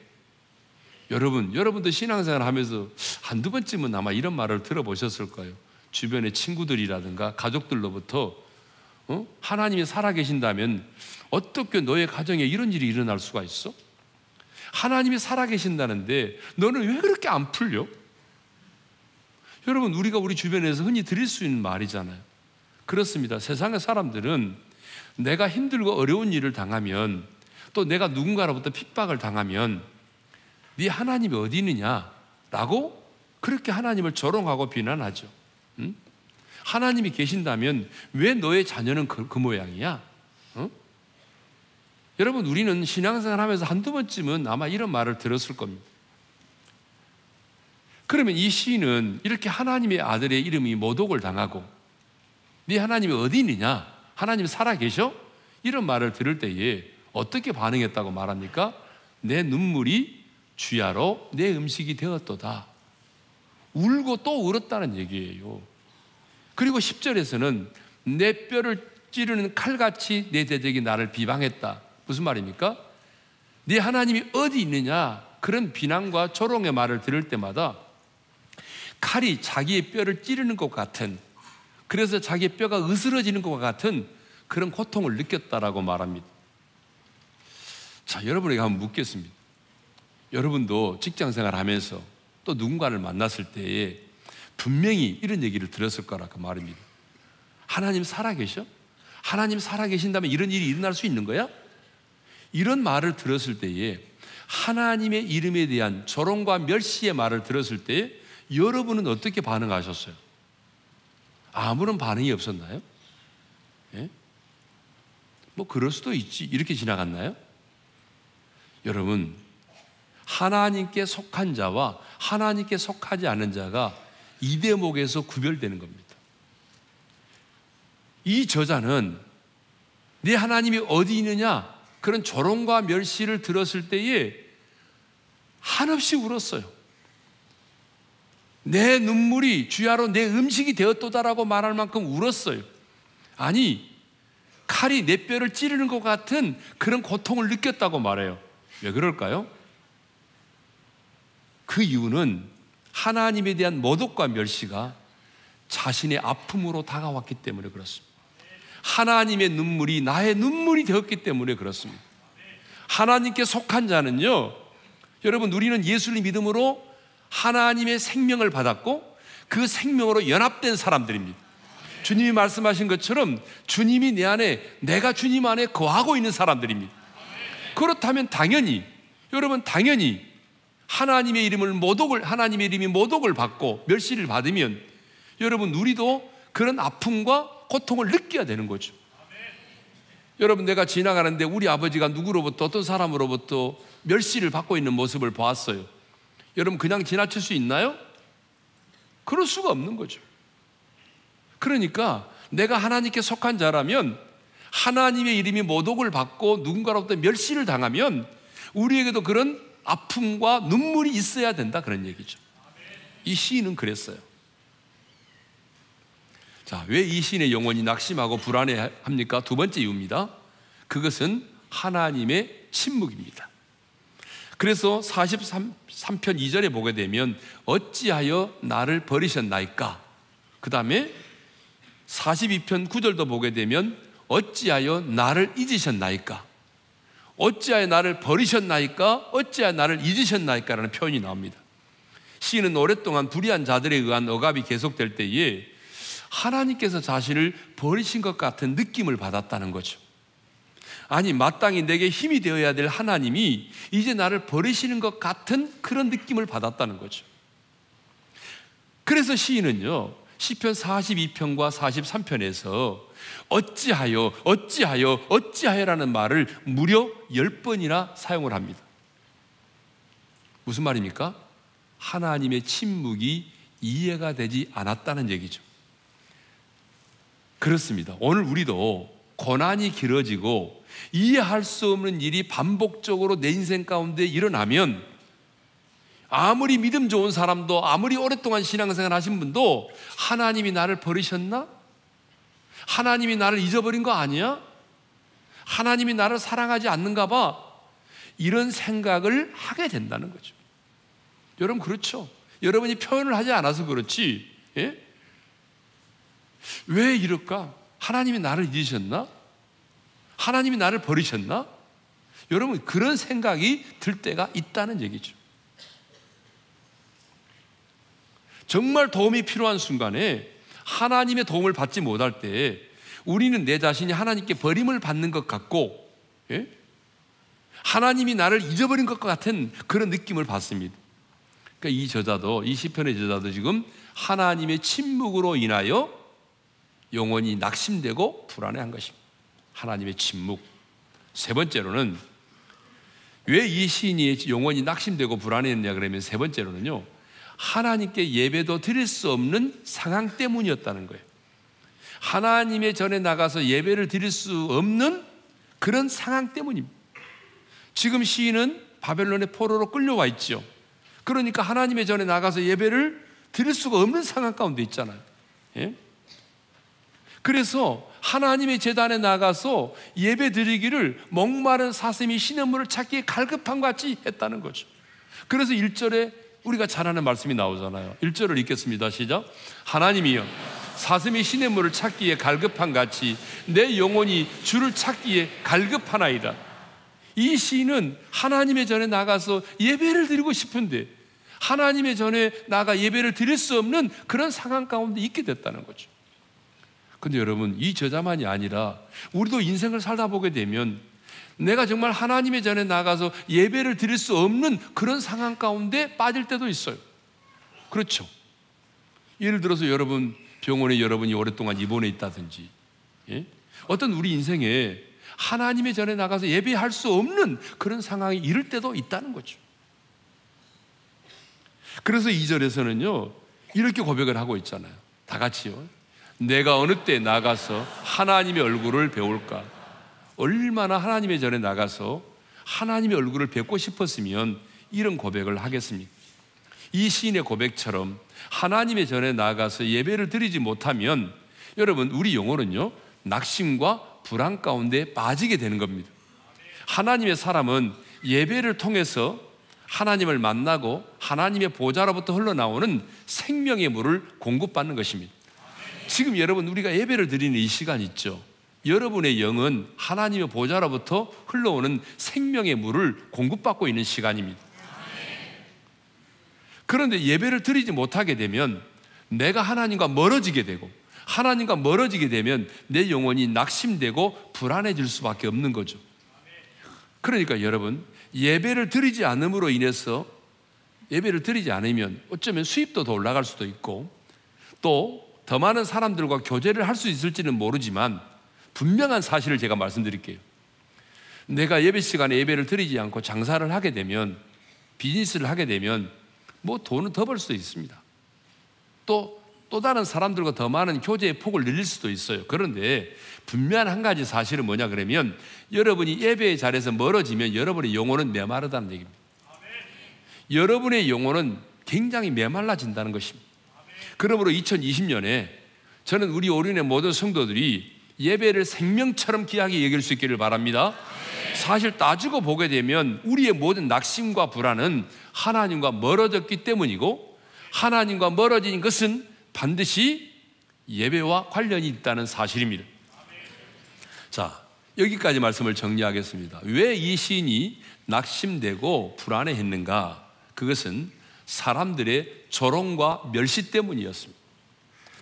S10: 여러분도 신앙생활 하면서 한두 번쯤은 아마 이런 말을 들어보셨을 거예요. 주변의 친구들이라든가 가족들로부터 하나님이 살아계신다면 어떻게 너의 가정에 이런 일이 일어날 수가 있어? 하나님이 살아계신다는데 너는 왜 그렇게 안 풀려? 여러분, 우리가 우리 주변에서 흔히 들을 수 있는 말이잖아요. 그렇습니다. 세상의 사람들은 내가 힘들고 어려운 일을 당하면, 또 내가 누군가로부터 핍박을 당하면 네 하나님이 어디 있느냐라고 그렇게 하나님을 조롱하고 비난하죠. 응? 하나님이 계신다면 왜 너의 자녀는 그 모양이야? 여러분, 우리는 신앙생활 하면서 한두 번쯤은 아마 이런 말을 들었을 겁니다. 그러면 이 시인은 이렇게 하나님의 아들의 이름이 모독을 당하고 네 하나님이 어디 있느냐, 하나님 살아계셔? 이런 말을 들을 때에 어떻게 반응했다고 말합니까? 내 눈물이 주야로 내 음식이 되었도다. 울고 또 울었다는 얘기예요. 그리고 10절에서는 내 뼈를 찌르는 칼같이 내 대적이 나를 비방했다. 무슨 말입니까? 네 하나님이 어디 있느냐, 그런 비난과 조롱의 말을 들을 때마다 칼이 자기의 뼈를 찌르는 것 같은, 그래서 자기의 뼈가 으스러지는 것 같은 그런 고통을 느꼈다라고 말합니다. 자, 여러분에게 한번 묻겠습니다. 여러분도 직장생활 하면서 또 누군가를 만났을 때에 분명히 이런 얘기를 들었을 거라고 말입니다. 하나님 살아계셔? 하나님 살아계신다면 이런 일이 일어날 수 있는 거야? 이런 말을 들었을 때에, 하나님의 이름에 대한 조롱과 멸시의 말을 들었을 때에 여러분은 어떻게 반응하셨어요? 아무런 반응이 없었나요? 예? 뭐 그럴 수도 있지, 이렇게 지나갔나요? 여러분, 하나님께 속한 자와 하나님께 속하지 않은 자가 이 대목에서 구별되는 겁니다. 이 저자는 네 하나님이 어디 있느냐, 그런 조롱과 멸시를 들었을 때에 한없이 울었어요. 내 눈물이 주야로 내 음식이 되었도다라고 말할 만큼 울었어요. 아니, 칼이 내 뼈를 찌르는 것 같은 그런 고통을 느꼈다고 말해요. 왜 그럴까요? 그 이유는 하나님에 대한 모독과 멸시가 자신의 아픔으로 다가왔기 때문에 그렇습니다. 하나님의 눈물이 나의 눈물이 되었기 때문에 그렇습니다. 하나님께 속한 자는요, 여러분, 우리는 예수를 믿음으로 하나님의 생명을 받았고 그 생명으로 연합된 사람들입니다. 주님이 말씀하신 것처럼 주님이 내 안에, 내가 주님 안에 거하고 있는 사람들입니다. 그렇다면 당연히, 여러분, 당연히 하나님의 이름이 모독을 받고 멸시를 받으면 여러분, 우리도 그런 아픔과 고통을 느껴야 되는 거죠. 여러분, 내가 지나가는데 우리 아버지가 누구로부터, 어떤 사람으로부터 멸시를 받고 있는 모습을 보았어요. 여러분, 그냥 지나칠 수 있나요? 그럴 수가 없는 거죠. 그러니까 내가 하나님께 속한 자라면, 하나님의 이름이 모독을 받고 누군가로부터 멸시를 당하면 우리에게도 그런 아픔과 눈물이 있어야 된다, 그런 얘기죠. 이 시인은 그랬어요. 자, 왜 이 시인의 영혼이 낙심하고 불안해합니까? 두 번째 이유입니다. 그것은 하나님의 침묵입니다. 그래서 43편 2절에 보게 되면 어찌하여 나를 버리셨나이까? 그 다음에 42편 9절도 보게 되면 어찌하여 나를 잊으셨나이까? 어찌하여 나를 버리셨나이까? 어찌하여 나를 잊으셨나이까? 라는 표현이 나옵니다. 시인은 오랫동안 불의한 자들에 의한 억압이 계속될 때에 하나님께서 자신을 버리신 것 같은 느낌을 받았다는 거죠. 아니, 마땅히 내게 힘이 되어야 될 하나님이 이제 나를 버리시는 것 같은 그런 느낌을 받았다는 거죠. 그래서 시인은요, 시편 42편과 43편에서 어찌하여라는 말을 무려 10번이나 사용을 합니다. 무슨 말입니까? 하나님의 침묵이 이해가 되지 않았다는 얘기죠. 그렇습니다. 오늘 우리도 고난이 길어지고 이해할 수 없는 일이 반복적으로 내 인생 가운데 일어나면 아무리 믿음 좋은 사람도, 아무리 오랫동안 신앙생활 하신 분도 하나님이 나를 버리셨나? 하나님이 나를 잊어버린 거 아니야? 하나님이 나를 사랑하지 않는가 봐. 이런 생각을 하게 된다는 거죠. 여러분, 그렇죠? 여러분이 표현을 하지 않아서 그렇지, 예? 왜 이럴까? 하나님이 나를 잊으셨나? 하나님이 나를 버리셨나? 여러분, 그런 생각이 들 때가 있다는 얘기죠. 정말 도움이 필요한 순간에 하나님의 도움을 받지 못할 때 우리는 내 자신이 하나님께 버림을 받는 것 같고, 예? 하나님이 나를 잊어버린 것 같은 그런 느낌을 받습니다. 그러니까 이 저자도, 이 시편의 저자도 지금 하나님의 침묵으로 인하여 영혼이 낙심되고 불안해한 것입니다. 하나님의 침묵. 세 번째로는 왜 이 시인이 영혼이 낙심되고 불안했냐 그러면, 세 번째로는요, 하나님께 예배도 드릴 수 없는 상황 때문이었다는 거예요. 하나님의 전에 나가서 예배를 드릴 수 없는 그런 상황 때문입니다. 지금 시인은 바벨론의 포로로 끌려와 있죠. 그러니까 하나님의 전에 나가서 예배를 드릴 수가 없는 상황 가운데 있잖아요. 예? 그래서 하나님의 제단에 나가서 예배 드리기를 목마른 사슴이 시냇물을 찾기에 갈급한 것 같이 했다는 거죠. 그래서 1절에 우리가 잘 아는 말씀이 나오잖아요. 1절을 읽겠습니다. 시작. 하나님이여, 사슴이 시냇물을 찾기에 갈급한 같이 내 영혼이 주를 찾기에 갈급하나이다. 이 시인은 하나님의 전에 나가서 예배를 드리고 싶은데 하나님의 전에 나가 예배를 드릴 수 없는 그런 상황 가운데 있게 됐다는 거죠. 근데 여러분, 이 저자만이 아니라 우리도 인생을 살다 보게 되면 내가 정말 하나님의 전에 나가서 예배를 드릴 수 없는 그런 상황 가운데 빠질 때도 있어요. 그렇죠? 예를 들어서 여러분, 병원에 여러분이 오랫동안 입원해 있다든지, 예? 어떤 우리 인생에 하나님의 전에 나가서 예배할 수 없는 그런 상황이 이럴 때도 있다는 거죠. 그래서 2절에서는요, 이렇게 고백을 하고 있잖아요. 다 같이요. 내가 어느 때 나가서 하나님의 얼굴을 배울까? 얼마나 하나님의 전에 나가서 하나님의 얼굴을 뵙고 싶었으면 이런 고백을 하겠습니까? 이 시인의 고백처럼 하나님의 전에 나가서 예배를 드리지 못하면 여러분, 우리 영혼은요, 낙심과 불안 가운데 빠지게 되는 겁니다. 하나님의 사람은 예배를 통해서 하나님을 만나고 하나님의 보좌로부터 흘러나오는 생명의 물을 공급받는 것입니다. 지금 여러분, 우리가 예배를 드리는 이 시간 있죠? 여러분의 영은 하나님의 보좌로부터 흘러오는 생명의 물을 공급받고 있는 시간입니다. 그런데 예배를 드리지 못하게 되면 내가 하나님과 멀어지게 되고, 하나님과 멀어지게 되면 내 영혼이 낙심되고 불안해질 수밖에 없는 거죠. 그러니까 여러분, 예배를 드리지 않음으로 인해서, 예배를 드리지 않으면 어쩌면 수입도 더 올라갈 수도 있고 또 더 많은 사람들과 교제를 할 수 있을지는 모르지만 분명한 사실을 제가 말씀드릴게요. 내가 예배 시간에 예배를 드리지 않고 장사를 하게 되면, 비즈니스를 하게 되면 뭐 돈은 더 벌 수도 있습니다. 또 다른 사람들과 더 많은 교제의 폭을 늘릴 수도 있어요. 그런데 분명한 한 가지 사실은 뭐냐 그러면, 여러분이 예배의 자리에서 멀어지면 여러분의 영혼은 메마르다는 얘기입니다. 여러분의 영혼은 굉장히 메말라진다는 것입니다. 그러므로 2020년에 저는 우리 오륜의 모든 성도들이 예배를 생명처럼 귀하게 여길 수 있기를 바랍니다. 사실 따지고 보게 되면 우리의 모든 낙심과 불안은 하나님과 멀어졌기 때문이고, 하나님과 멀어진 것은 반드시 예배와 관련이 있다는 사실입니다. 자, 여기까지 말씀을 정리하겠습니다. 왜 이 시인이 낙심되고 불안해했는가? 그것은 사람들의 조롱과 멸시 때문이었습니다.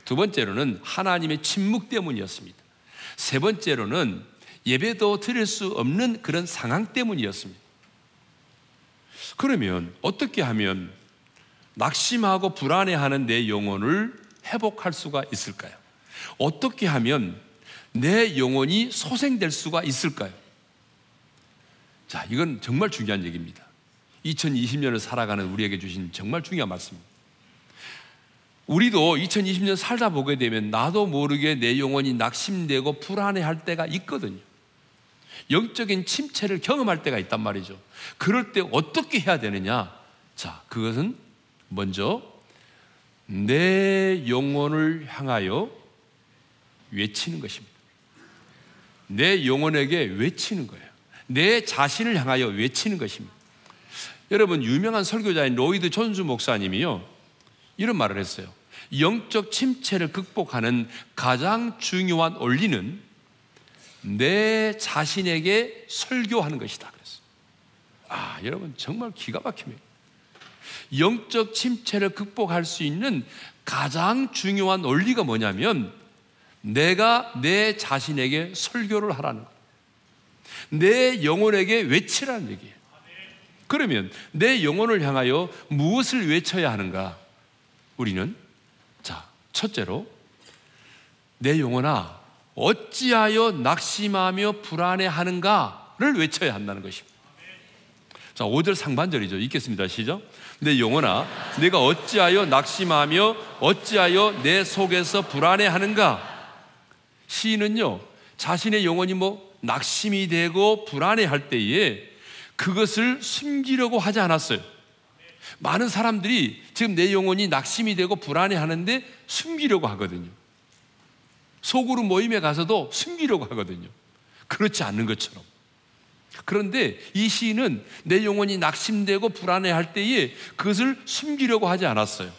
S10: 두 번째로는 하나님의 침묵 때문이었습니다. 세 번째로는 예배도 드릴 수 없는 그런 상황 때문이었습니다. 그러면 어떻게 하면 낙심하고 불안해하는 내 영혼을 회복할 수가 있을까요? 어떻게 하면 내 영혼이 소생될 수가 있을까요? 자, 이건 정말 중요한 얘기입니다. 2020년을 살아가는 우리에게 주신 정말 중요한 말씀입니다. 우리도 2020년 살다 보게 되면 나도 모르게 내 영혼이 낙심되고 불안해할 때가 있거든요. 영적인 침체를 경험할 때가 있단 말이죠. 그럴 때 어떻게 해야 되느냐? 자, 그것은 먼저 내 영혼을 향하여 외치는 것입니다. 내 영혼에게 외치는 거예요. 내 자신을 향하여 외치는 것입니다. 여러분, 유명한 설교자인 로이드 존스 목사님이요, 이런 말을 했어요. 영적 침체를 극복하는 가장 중요한 원리는 내 자신에게 설교하는 것이다 그랬어요. 여러분, 정말 기가 막힙니다. 영적 침체를 극복할 수 있는 가장 중요한 원리가 뭐냐면 내가 내 자신에게 설교를 하라는 거예요. 내 영혼에게 외치라는 얘기예요. 그러면 내 영혼을 향하여 무엇을 외쳐야 하는가? 우리는 자, 첫째로 내 영혼아 어찌하여 낙심하며 불안해하는가를 외쳐야 한다는 것입니다. 자, 5절 상반절이죠. 읽겠습니다. 시작. 내 영혼아 내가 어찌하여 낙심하며 어찌하여 내 속에서 불안해하는가? 시인은요, 자신의 영혼이 낙심이 되고 불안해할 때에 그것을 숨기려고 하지 않았어요. 많은 사람들이 지금 내 영혼이 낙심이 되고 불안해하는데 숨기려고 하거든요. 소그룹 모임에 가서도 숨기려고 하거든요. 그렇지 않는 것처럼. 그런데 이 시인은 내 영혼이 낙심되고 불안해할 때에 그것을 숨기려고 하지 않았어요.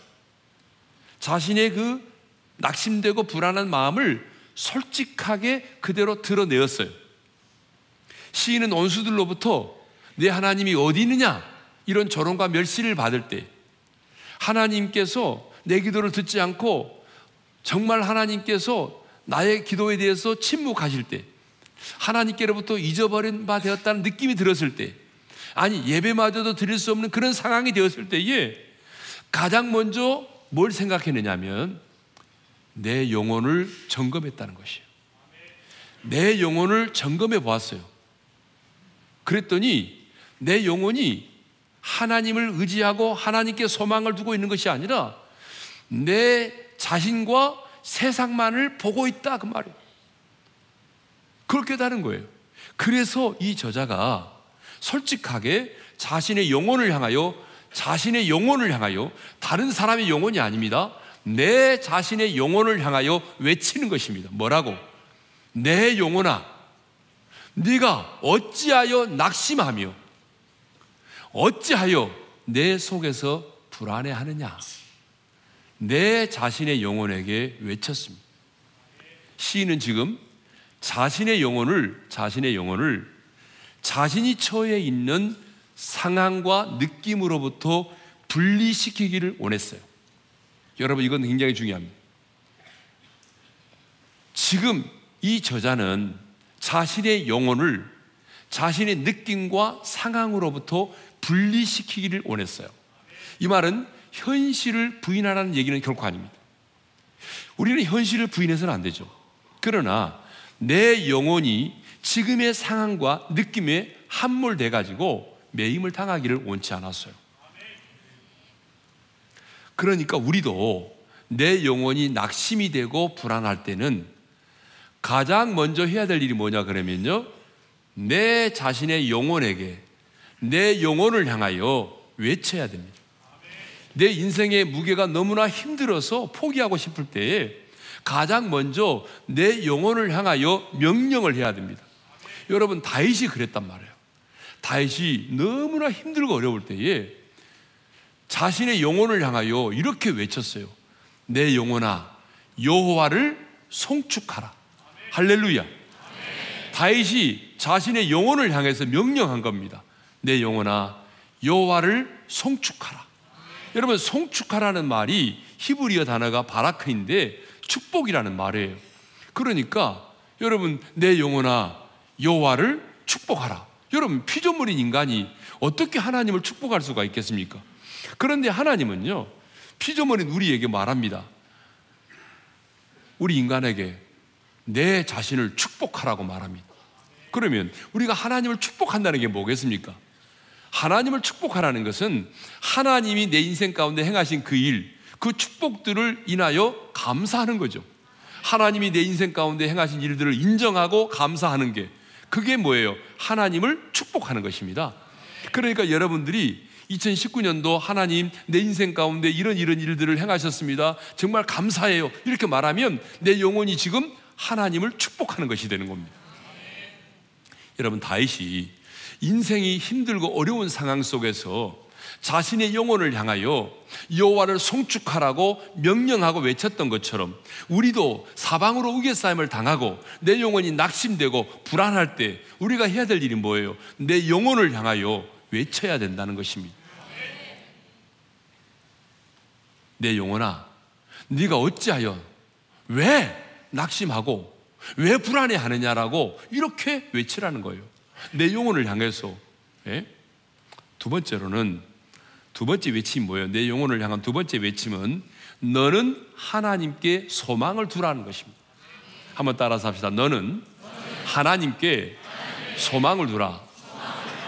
S10: 자신의 그 낙심되고 불안한 마음을 솔직하게 그대로 드러내었어요. 시인은 원수들로부터 내 하나님이 어디 있느냐 이런 조롱과 멸시를 받을 때, 하나님께서 내 기도를 듣지 않고 정말 하나님께서 나의 기도에 대해서 침묵하실 때, 하나님께로부터 잊어버린 바 되었다는 느낌이 들었을 때, 아니 예배마저도 드릴 수 없는 그런 상황이 되었을 때에 가장 먼저 뭘 생각했느냐면 내 영혼을 점검했다는 것이에요. 내 영혼을 점검해 보았어요. 그랬더니 내 영혼이 하나님을 의지하고 하나님께 소망을 두고 있는 것이 아니라 내 자신과 세상만을 보고 있다 그 말이에요. 그걸 깨달은 거예요. 그래서 이 저자가 솔직하게 자신의 영혼을 향하여 다른 사람의 영혼이 아닙니다. 내 자신의 영혼을 향하여 외치는 것입니다. 뭐라고? 내 영혼아, 네가 어찌하여 낙심하며 어찌하여 내 속에서 불안해하느냐. 내 자신의 영혼에게 외쳤습니다. 시인은 지금 자신의 영혼을 자신이 처해 있는 상황과 느낌으로부터 분리시키기를 원했어요. 여러분, 이건 굉장히 중요합니다. 지금 이 저자는 자신의 영혼을 자신의 느낌과 상황으로부터 분리시키기를 원했어요. 이 말은 현실을 부인하라는 얘기는 결코 아닙니다. 우리는 현실을 부인해서는 안 되죠. 그러나 내 영혼이 지금의 상황과 느낌에 함몰돼 가지고 매임을 당하기를 원치 않았어요. 그러니까 우리도 내 영혼이 낙심이 되고 불안할 때는 가장 먼저 해야 될 일이 뭐냐 그러면요, 내 자신의 영혼에게, 내 영혼을 향하여 외쳐야 됩니다. 내 인생의 무게가 너무나 힘들어서 포기하고 싶을 때에 가장 먼저 내 영혼을 향하여 명령을 해야 됩니다. 여러분, 다윗이 그랬단 말이에요. 다윗이 너무나 힘들고 어려울 때에 자신의 영혼을 향하여 이렇게 외쳤어요. 내 영혼아, 여호와를 송축하라. 할렐루야. 다윗이 자신의 영혼을 향해서 명령한 겁니다. 내 영혼아, 여호와를 송축하라. 여러분, 송축하라는 말이 히브리어 단어가 바라크인데 축복이라는 말이에요. 그러니까 여러분, 내 영혼아, 여호와를 축복하라. 여러분, 피조물인 인간이 어떻게 하나님을 축복할 수가 있겠습니까? 그런데 하나님은요, 피조물인 우리에게 말합니다. 우리 인간에게 내 자신을 축복하라고 말합니다. 그러면 우리가 하나님을 축복한다는 게 뭐겠습니까? 하나님을 축복하라는 것은 하나님이 내 인생 가운데 행하신 그 일, 그 축복들을 인하여 감사하는 거죠. 하나님이 내 인생 가운데 행하신 일들을 인정하고 감사하는 게, 그게 뭐예요? 하나님을 축복하는 것입니다. 그러니까 여러분들이 2019년도 하나님 내 인생 가운데 이런 일들을 행하셨습니다, 정말 감사해요, 이렇게 말하면 내 영혼이 지금 하나님을 축복하는 것이 되는 겁니다. 여러분, 다윗이 인생이 힘들고 어려운 상황 속에서 자신의 영혼을 향하여 여호와를 송축하라고 명령하고 외쳤던 것처럼 우리도 사방으로 우겨싸임을 당하고 내 영혼이 낙심되고 불안할 때 우리가 해야 될 일이 뭐예요? 내 영혼을 향하여 외쳐야 된다는 것입니다. 내 영혼아, 네가 어찌하여 왜 낙심하고 왜 불안해하느냐라고 이렇게 외치라는 거예요. 내 영혼을 향해서. 예? 두 번째 외침이 뭐예요? 내 영혼을 향한 두 번째 외침은 너는 하나님께 소망을 두라는 것입니다. 한번 따라서 합시다. 너는 하나님께 소망을 두라.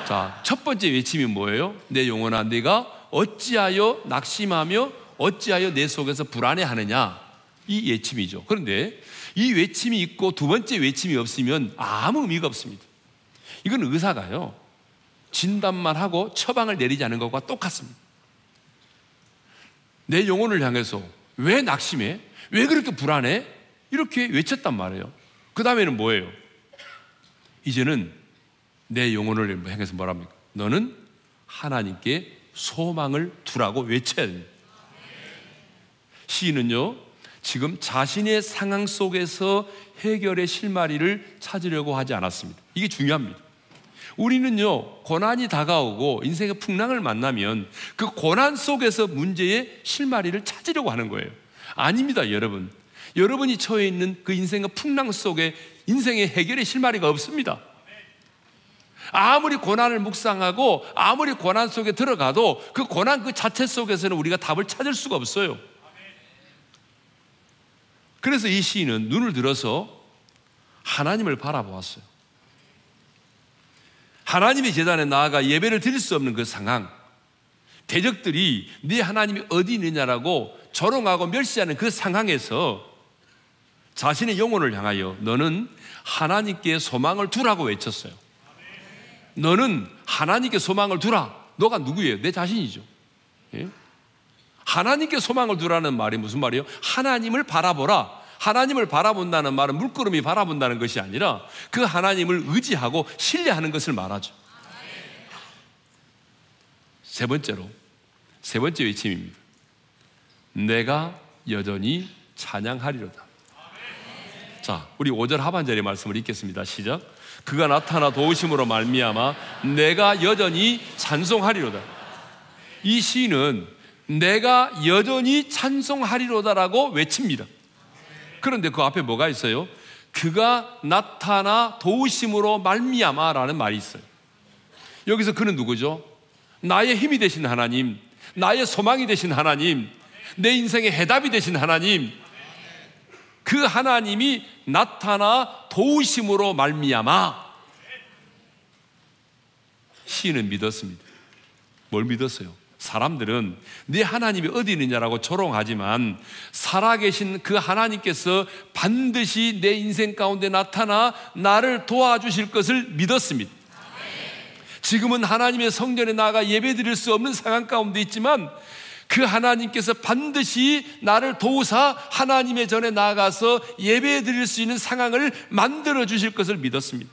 S10: 자, 첫 번째 외침이 뭐예요? 내 영혼아, 네가 어찌하여 낙심하며 어찌하여 내 속에서 불안해하느냐, 이 외침이죠. 그런데 이 외침이 있고 두 번째 외침이 없으면 아무 의미가 없습니다. 이건 의사가요, 진단만 하고 처방을 내리지 않은 것과 똑같습니다. 내 영혼을 향해서 왜 낙심해? 왜 그렇게 불안해? 이렇게 외쳤단 말이에요. 그 다음에는 뭐예요? 이제는 내 영혼을 향해서 뭐랍니까? 너는 하나님께 소망을 두라고 외쳐야 됩니다. 시인은요, 지금 자신의 상황 속에서 해결의 실마리를 찾으려고 하지 않았습니다. 이게 중요합니다. 우리는요, 고난이 다가오고 인생의 풍랑을 만나면 그 고난 속에서 문제의 실마리를 찾으려고 하는 거예요. 아닙니다, 여러분. 여러분이 처해 있는 그 인생의 풍랑 속에 인생의 해결의 실마리가 없습니다. 아무리 고난을 묵상하고 아무리 고난 속에 들어가도 그 고난 그 자체 속에서는 우리가 답을 찾을 수가 없어요. 그래서 이 시인은 눈을 들어서 하나님을 바라보았어요. 하나님의 제단에 나아가 예배를 드릴 수 없는 그 상황, 대적들이 네 하나님이 어디 있느냐라고 조롱하고 멸시하는 그 상황에서 자신의 영혼을 향하여 너는 하나님께 소망을 두라고 외쳤어요. 너는 하나님께 소망을 두라. 너가 누구예요? 내 자신이죠. 예? 하나님께 소망을 두라는 말이 무슨 말이에요? 하나님을 바라보라. 하나님을 바라본다는 말은 물끄러미 바라본다는 것이 아니라 그 하나님을 의지하고 신뢰하는 것을 말하죠. 세 번째 외침입니다. 내가 여전히 찬양하리로다. 자, 우리 5절 하반절의 말씀을 읽겠습니다. 시작. 그가 나타나 도우심으로 말미암아 내가 여전히 찬송하리로다. 이 시인은 내가 여전히 찬송하리로다라고 외칩니다. 그런데 그 앞에 뭐가 있어요? 그가 나타나 도우심으로 말미암아라는 말이 있어요. 여기서 그는 누구죠? 나의 힘이 되신 하나님, 나의 소망이 되신 하나님, 내 인생의 해답이 되신 하나님, 그 하나님이 나타나 도우심으로 말미암아. 시인은 믿었습니다. 뭘 믿었어요? 사람들은 네 하나님이 어디 있느냐라고 조롱하지만 살아계신 그 하나님께서 반드시 내 인생 가운데 나타나 나를 도와주실 것을 믿었습니다. 지금은 하나님의 성전에 나가 예배드릴 수 없는 상황 가운데 있지만 그 하나님께서 반드시 나를 도우사 하나님의 전에 나아가서 예배드릴 수 있는 상황을 만들어 주실 것을 믿었습니다.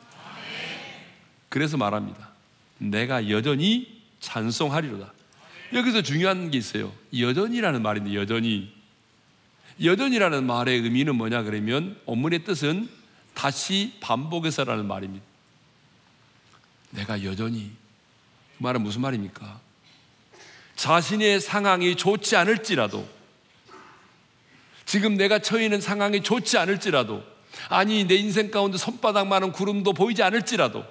S10: 그래서 말합니다. 내가 여전히 찬송하리로다. 여기서 중요한 게 있어요. 여전히라는 말인데, 여전히라는 말의 의미는 뭐냐 그러면 원문의 뜻은 다시 반복해서라는 말입니다. 내가 여전히, 그 말은 무슨 말입니까? 자신의 상황이 좋지 않을지라도, 지금 내가 처해 있는 상황이 좋지 않을지라도, 아니 내 인생 가운데 손바닥만한 구름도 보이지 않을지라도,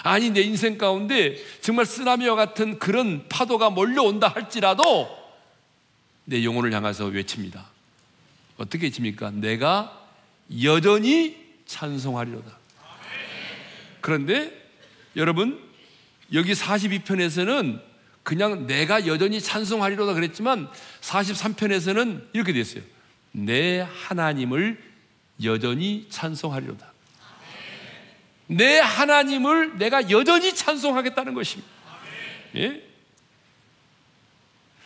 S10: 아니 내 인생 가운데 정말 쓰나미와 같은 그런 파도가 몰려온다 할지라도 내 영혼을 향해서 외칩니다. 어떻게 외칩니까? 내가 여전히 찬송하리로다. 그런데 여러분, 여기 42편에서는 그냥 내가 여전히 찬송하리로다 그랬지만 43편에서는 이렇게 됐어요. 내 하나님을 여전히 찬송하리로다. 내 하나님을 내가 여전히 찬송하겠다는 것입니다. 예?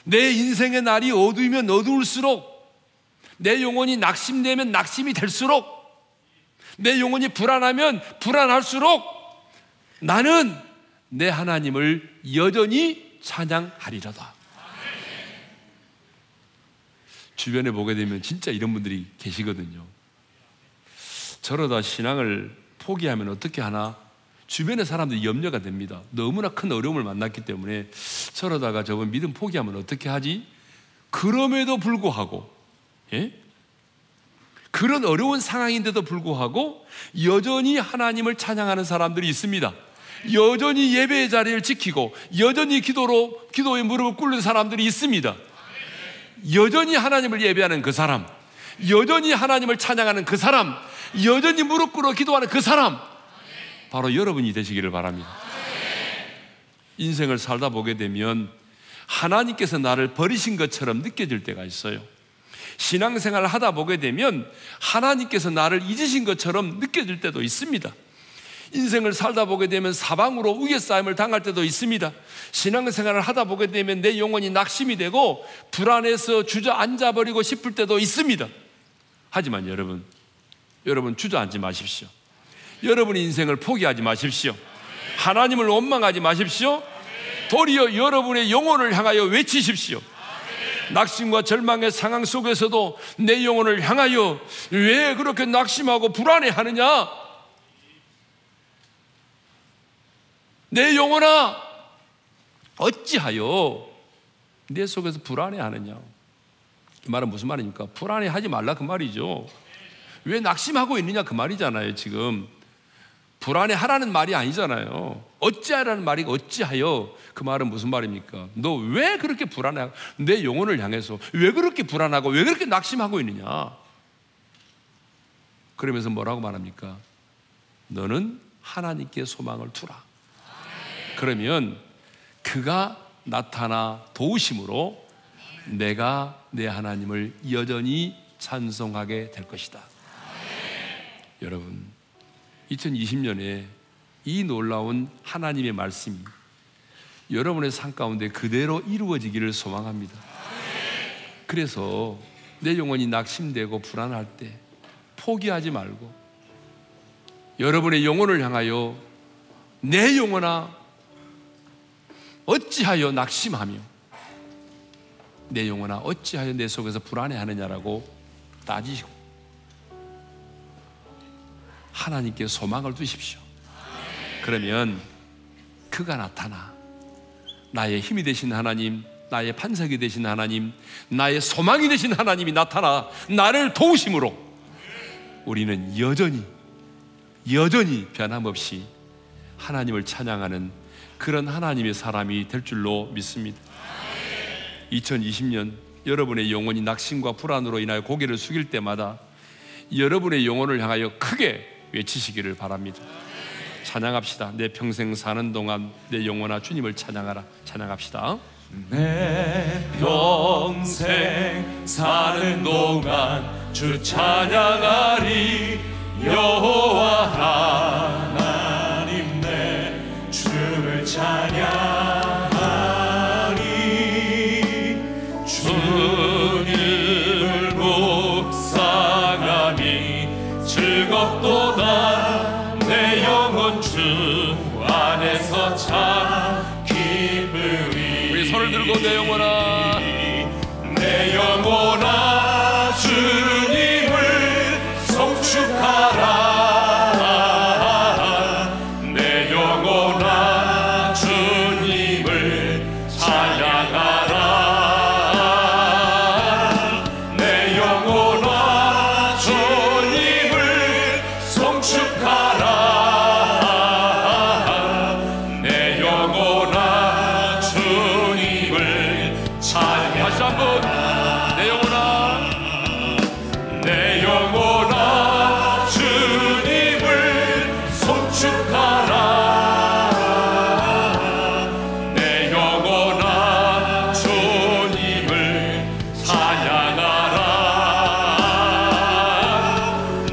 S10: 내 인생의 날이 어두우면 어두울수록, 내 영혼이 낙심되면 낙심이 될수록, 내 영혼이 불안하면 불안할수록 나는 내 하나님을 여전히 찬양하리로다. 주변에 보게 되면 진짜 이런 분들이 계시거든요. 저러다 신앙을 포기하면 어떻게 하나? 주변의 사람들이 염려가 됩니다. 너무나 큰 어려움을 만났기 때문에 저러다가 저번 믿음 포기하면 어떻게 하지? 그럼에도 불구하고, 예? 그런 어려운 상황인데도 불구하고 여전히 하나님을 찬양하는 사람들이 있습니다. 여전히 예배의 자리를 지키고 여전히 기도에 무릎을 꿇는 사람들이 있습니다. 여전히 하나님을 예배하는 그 사람, 여전히 하나님을 찬양하는 그 사람, 여전히 무릎 꿇어 기도하는 그 사람, 바로 여러분이 되시기를 바랍니다. 인생을 살다 보게 되면 하나님께서 나를 버리신 것처럼 느껴질 때가 있어요. 신앙생활을 하다 보게 되면 하나님께서 나를 잊으신 것처럼 느껴질 때도 있습니다. 인생을 살다 보게 되면 사방으로 우겨싸임을 당할 때도 있습니다. 신앙생활을 하다 보게 되면 내 영혼이 낙심이 되고 불안해서 주저앉아버리고 싶을 때도 있습니다. 하지만 여러분 주저앉지 마십시오. 여러분의 인생을 포기하지 마십시오. 하나님을 원망하지 마십시오. 도리어 여러분의 영혼을 향하여 외치십시오. 낙심과 절망의 상황 속에서도 내 영혼을 향하여 왜 그렇게 낙심하고 불안해하느냐? 내 영혼아, 어찌하여 내 속에서 불안해하느냐? 이 말은 무슨 말입니까? 불안해하지 말라 그 말이죠. 왜 낙심하고 있느냐 그 말이잖아요. 지금 불안해하라는 말이 아니잖아요. 어찌하라는 말이 어찌하여, 그 말은 무슨 말입니까? 너 왜 그렇게 불안해? 내 영혼을 향해서 왜 그렇게 불안하고 왜 그렇게 낙심하고 있느냐? 그러면서 뭐라고 말합니까? 너는 하나님께 소망을 두라. 그러면 그가 나타나 도우심으로 내가 내 하나님을 여전히 찬송하게 될 것이다. 여러분, 2020년에 이 놀라운 하나님의 말씀이 여러분의 삶 가운데 그대로 이루어지기를 소망합니다. 그래서 내 영혼이 낙심되고 불안할 때 포기하지 말고 여러분의 영혼을 향하여 내 영혼아 어찌하여 낙심하며 내 영혼아 어찌하여 내 속에서 불안해하느냐라고 따지시고 하나님께 소망을 두십시오. 그러면 그가 나타나 나의 힘이 되신 하나님, 나의 반석이 되신 하나님, 나의 소망이 되신 하나님이 나타나 나를 도우심으로 우리는 여전히 변함없이 하나님을 찬양하는 그런 하나님의 사람이 될 줄로 믿습니다. 2020년 여러분의 영혼이 낙심과 불안으로 인하여 고개를 숙일 때마다 여러분의 영혼을 향하여 크게 외치시기를 바랍니다. 찬양합시다. 내 평생 사는 동안 내 영혼아 주님을 찬양하라. 찬양합시다.
S8: 내 평생 사는 동안 주 찬양하리. 여호와 하나님 내 주를 찬양하리. 주님을 묵상함이 즐겁도다. 내 영혼 주 안에서 참 기쁘리.
S10: 우리 손을 들고 내 영혼아,
S8: 내 영혼아 주님을 송축하라. 내 영혼아 주님을 찬양하라. 내 영혼아 주님을 송축하라. 내 영혼아 주님을 찬양하라.
S10: 다시 한번 내 영혼아,
S8: 내 영혼아 주님을 송축하라. 내 영혼아 주님을 찬양하라.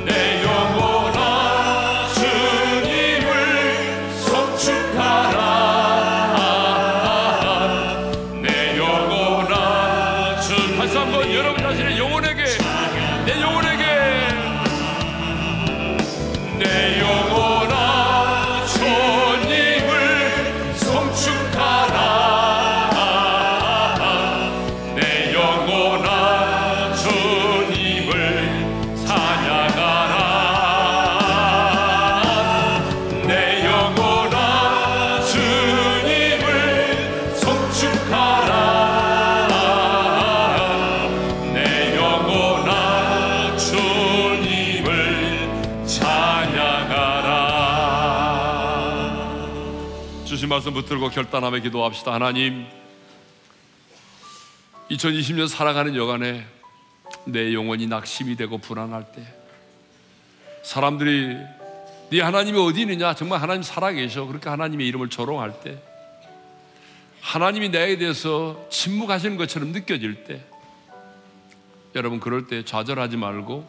S8: 내 영혼아 주님을 송축하라. 내 영혼아 주님을
S10: 다시 한번 여러분 자신의 영혼에게, 내 영혼에게
S8: 내 영혼아 주님을 송축하라. 내 영혼아 주님을 찬양하라. 내 영혼아 주님을 송축하라. 내 영혼아 주님을 찬양하라.
S10: 주신 말씀 붙들고 결단하며 기도합시다. 하나님, 2020년 살아가는 여간에 내 영혼이 낙심이 되고 불안할 때 사람들이 네 하나님이 어디 있느냐, 정말 하나님 살아계셔, 그렇게 하나님의 이름을 조롱할 때, 하나님이 나에 대해서 침묵하시는 것처럼 느껴질 때, 여러분 그럴 때 좌절하지 말고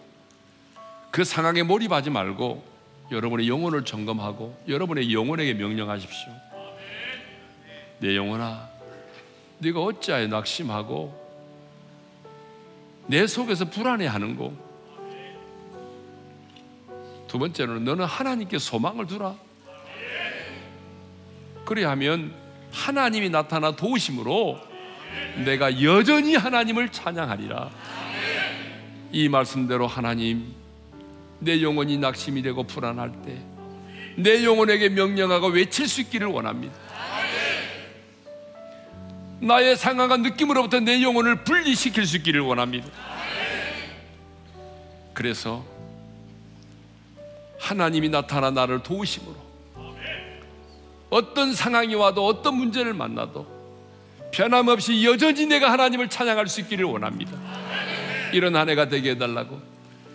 S10: 그 상황에 몰입하지 말고 여러분의 영혼을 점검하고 여러분의 영혼에게 명령하십시오. 내 영혼아, 네가 어찌하여 낙심하고 내 속에서 불안해하는고. 두 번째로는 너는 하나님께 소망을 두라. 그리하면 하나님이 나타나 도우심으로 내가 여전히 하나님을 찬양하리라. 이 말씀대로 하나님, 내 영혼이 낙심이 되고 불안할 때 내 영혼에게 명령하고 외칠 수 있기를 원합니다. 나의 상황과 느낌으로부터 내 영혼을 분리시킬 수 있기를 원합니다. 그래서 하나님이 나타나 나를 도우심으로 어떤 상황이 와도 어떤 문제를 만나도 변함없이 여전히 내가 하나님을 찬양할 수 있기를 원합니다. 이런 한 해가 되게 해달라고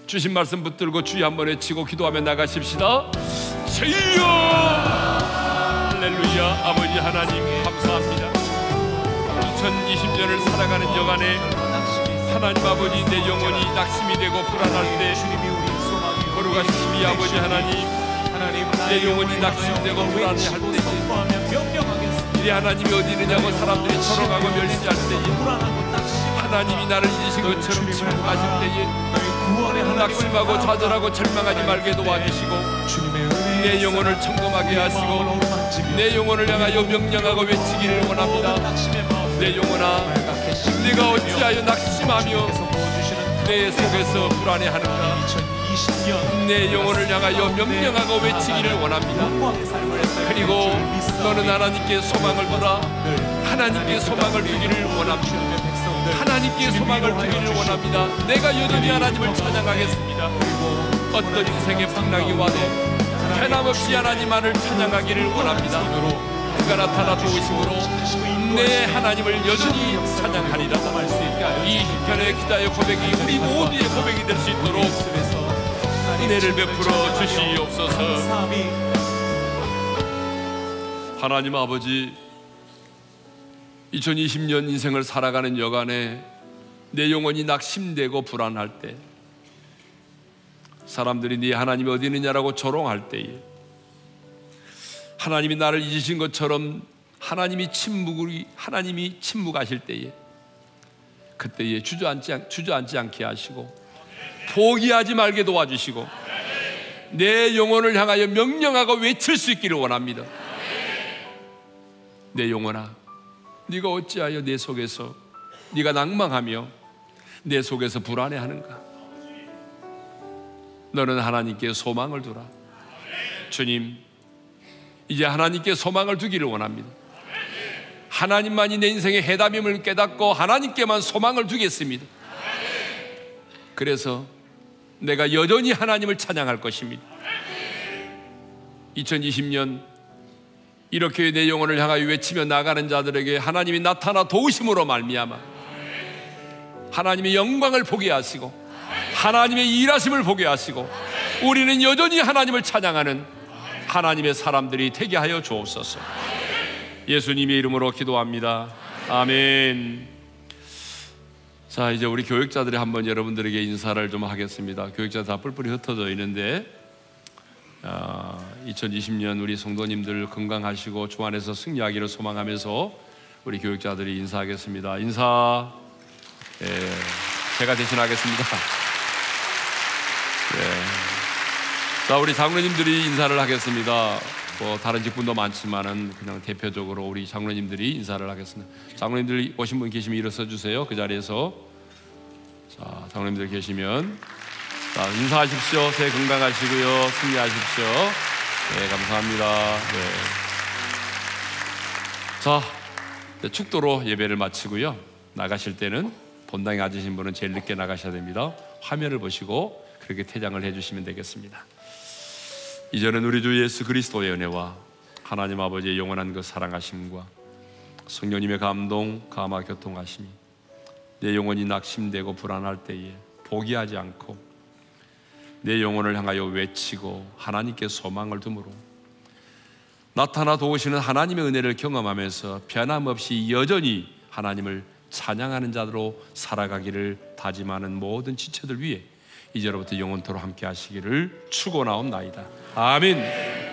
S10: 주신 말씀 붙들고 주여 한번 외치고 기도하며 나가십시다. 주여! 할렐루야. 아버지 하나님 감사합니다. 2020년을 살아가는 여간에 하나님 아버지, 내 영혼이 낙심이 되고 불안할 때 거룩한 인도하시니 아버지 하나님, 내 영혼이 낙심되고 불안해할 때에 이 하나님이 어디 있느냐고 사람들이 철렁하고 멸시할 때에 하나님이 나를 잊으신 것처럼 침묵하실 때에 낙심하고 좌절하고 절망하지 말게 도와주시고 내 영혼을 청검하게 하시고 내 영혼을 향하여 명령하고 외치기를 원합니다. 내 영혼아, 네가 어찌하여 낙심하며 내 속에서 불안해하는가? 내 영혼을 향하여 명령하고 외치기를 원합니다. 그리고 너는 하나님께 소망을 두라. 하나님께 소망을 두기를 원합니다. 하나님께 소망을 두기를 원합니다. 내가 여전히 하나님을 찬양하겠습니다. 어떤 인생의 풍랑이 와도 변함없이 하나님만을 찬양하기를 원합니다. 그가 나타나 도우심으로 내 하나님을 여전히 찬양하리라. 이 편의 기다의 고백이 우리 모두의 고백이 될 수 있도록 은혜를 베풀어 주시옵소서. 하나님 아버지, 2020년 인생을 살아가는 여간에 내 영혼이 낙심되고 불안할 때, 사람들이 네 하나님이 어디 있느냐라고 조롱할 때에, 하나님이 나를 잊으신 것처럼 하나님이 침묵하실 때에, 그때에 주저앉지 않게 하시고 포기하지 말게 도와주시고 내 영혼을 향하여 명령하고 외칠 수 있기를 원합니다. 내 영혼아, 네가 어찌하여 내 속에서 네가 낭망하며 내 속에서 불안해하는가? 너는 하나님께 소망을 두라. 주님, 이제 하나님께 소망을 두기를 원합니다. 하나님만이 내 인생의 해답임을 깨닫고 하나님께만 소망을 두겠습니다. 그래서 내가 여전히 하나님을 찬양할 것입니다. 2020년 이렇게 내 영혼을 향하여 외치며 나가는 자들에게 하나님이 나타나 도우심으로 말미암아 하나님의 영광을 보게 하시고 하나님의 일하심을 보게 하시고 우리는 여전히 하나님을 찬양하는 하나님의 사람들이 되게 하여 주옵소서. 예수님의 이름으로 기도합니다. 아멘. 자, 이제 우리 교육자들이 한번 여러분들에게 인사를 좀 하겠습니다. 교육자 다 뿔뿔이 흩어져 있는데 2020년 우리 성도님들 건강하시고 주 안에서 승리하기를 소망하면서 우리 교육자들이 인사하겠습니다. 인사. 제가 대신하겠습니다. 자, 우리 장로님들이 인사를 하겠습니다. 뭐 다른 직분도 많지만은 그냥 대표적으로 우리 장로님들이 인사를 하겠습니다. 장로님들 오신 분 계시면 일어서 주세요. 그 자리에서. 자, 장로님들 계시면 자, 인사하십시오. 새해 건강하시고요. 승리하십시오. 네, 감사합니다. 네. 자, 축도로 예배를 마치고요. 나가실 때는 본당에 앉으신 분은 제일 늦게 나가셔야 됩니다. 화면을 보시고 그렇게 퇴장을 해주시면 되겠습니다. 이제는 우리 주 예수 그리스도의 은혜와 하나님 아버지의 영원한 그 사랑하심과 성령님의 감동, 감화, 교통하심이 내 영혼이 낙심되고 불안할 때에 포기하지 않고 내 영혼을 향하여 외치고 하나님께 소망을 두므로 나타나 도우시는 하나님의 은혜를 경험하면서 변함없이 여전히 하나님을 찬양하는 자로 살아가기를 다짐하는 모든 지체들 위해 이제로부터 영원토록 함께 하시기를 축원하옵나이다. 아멘.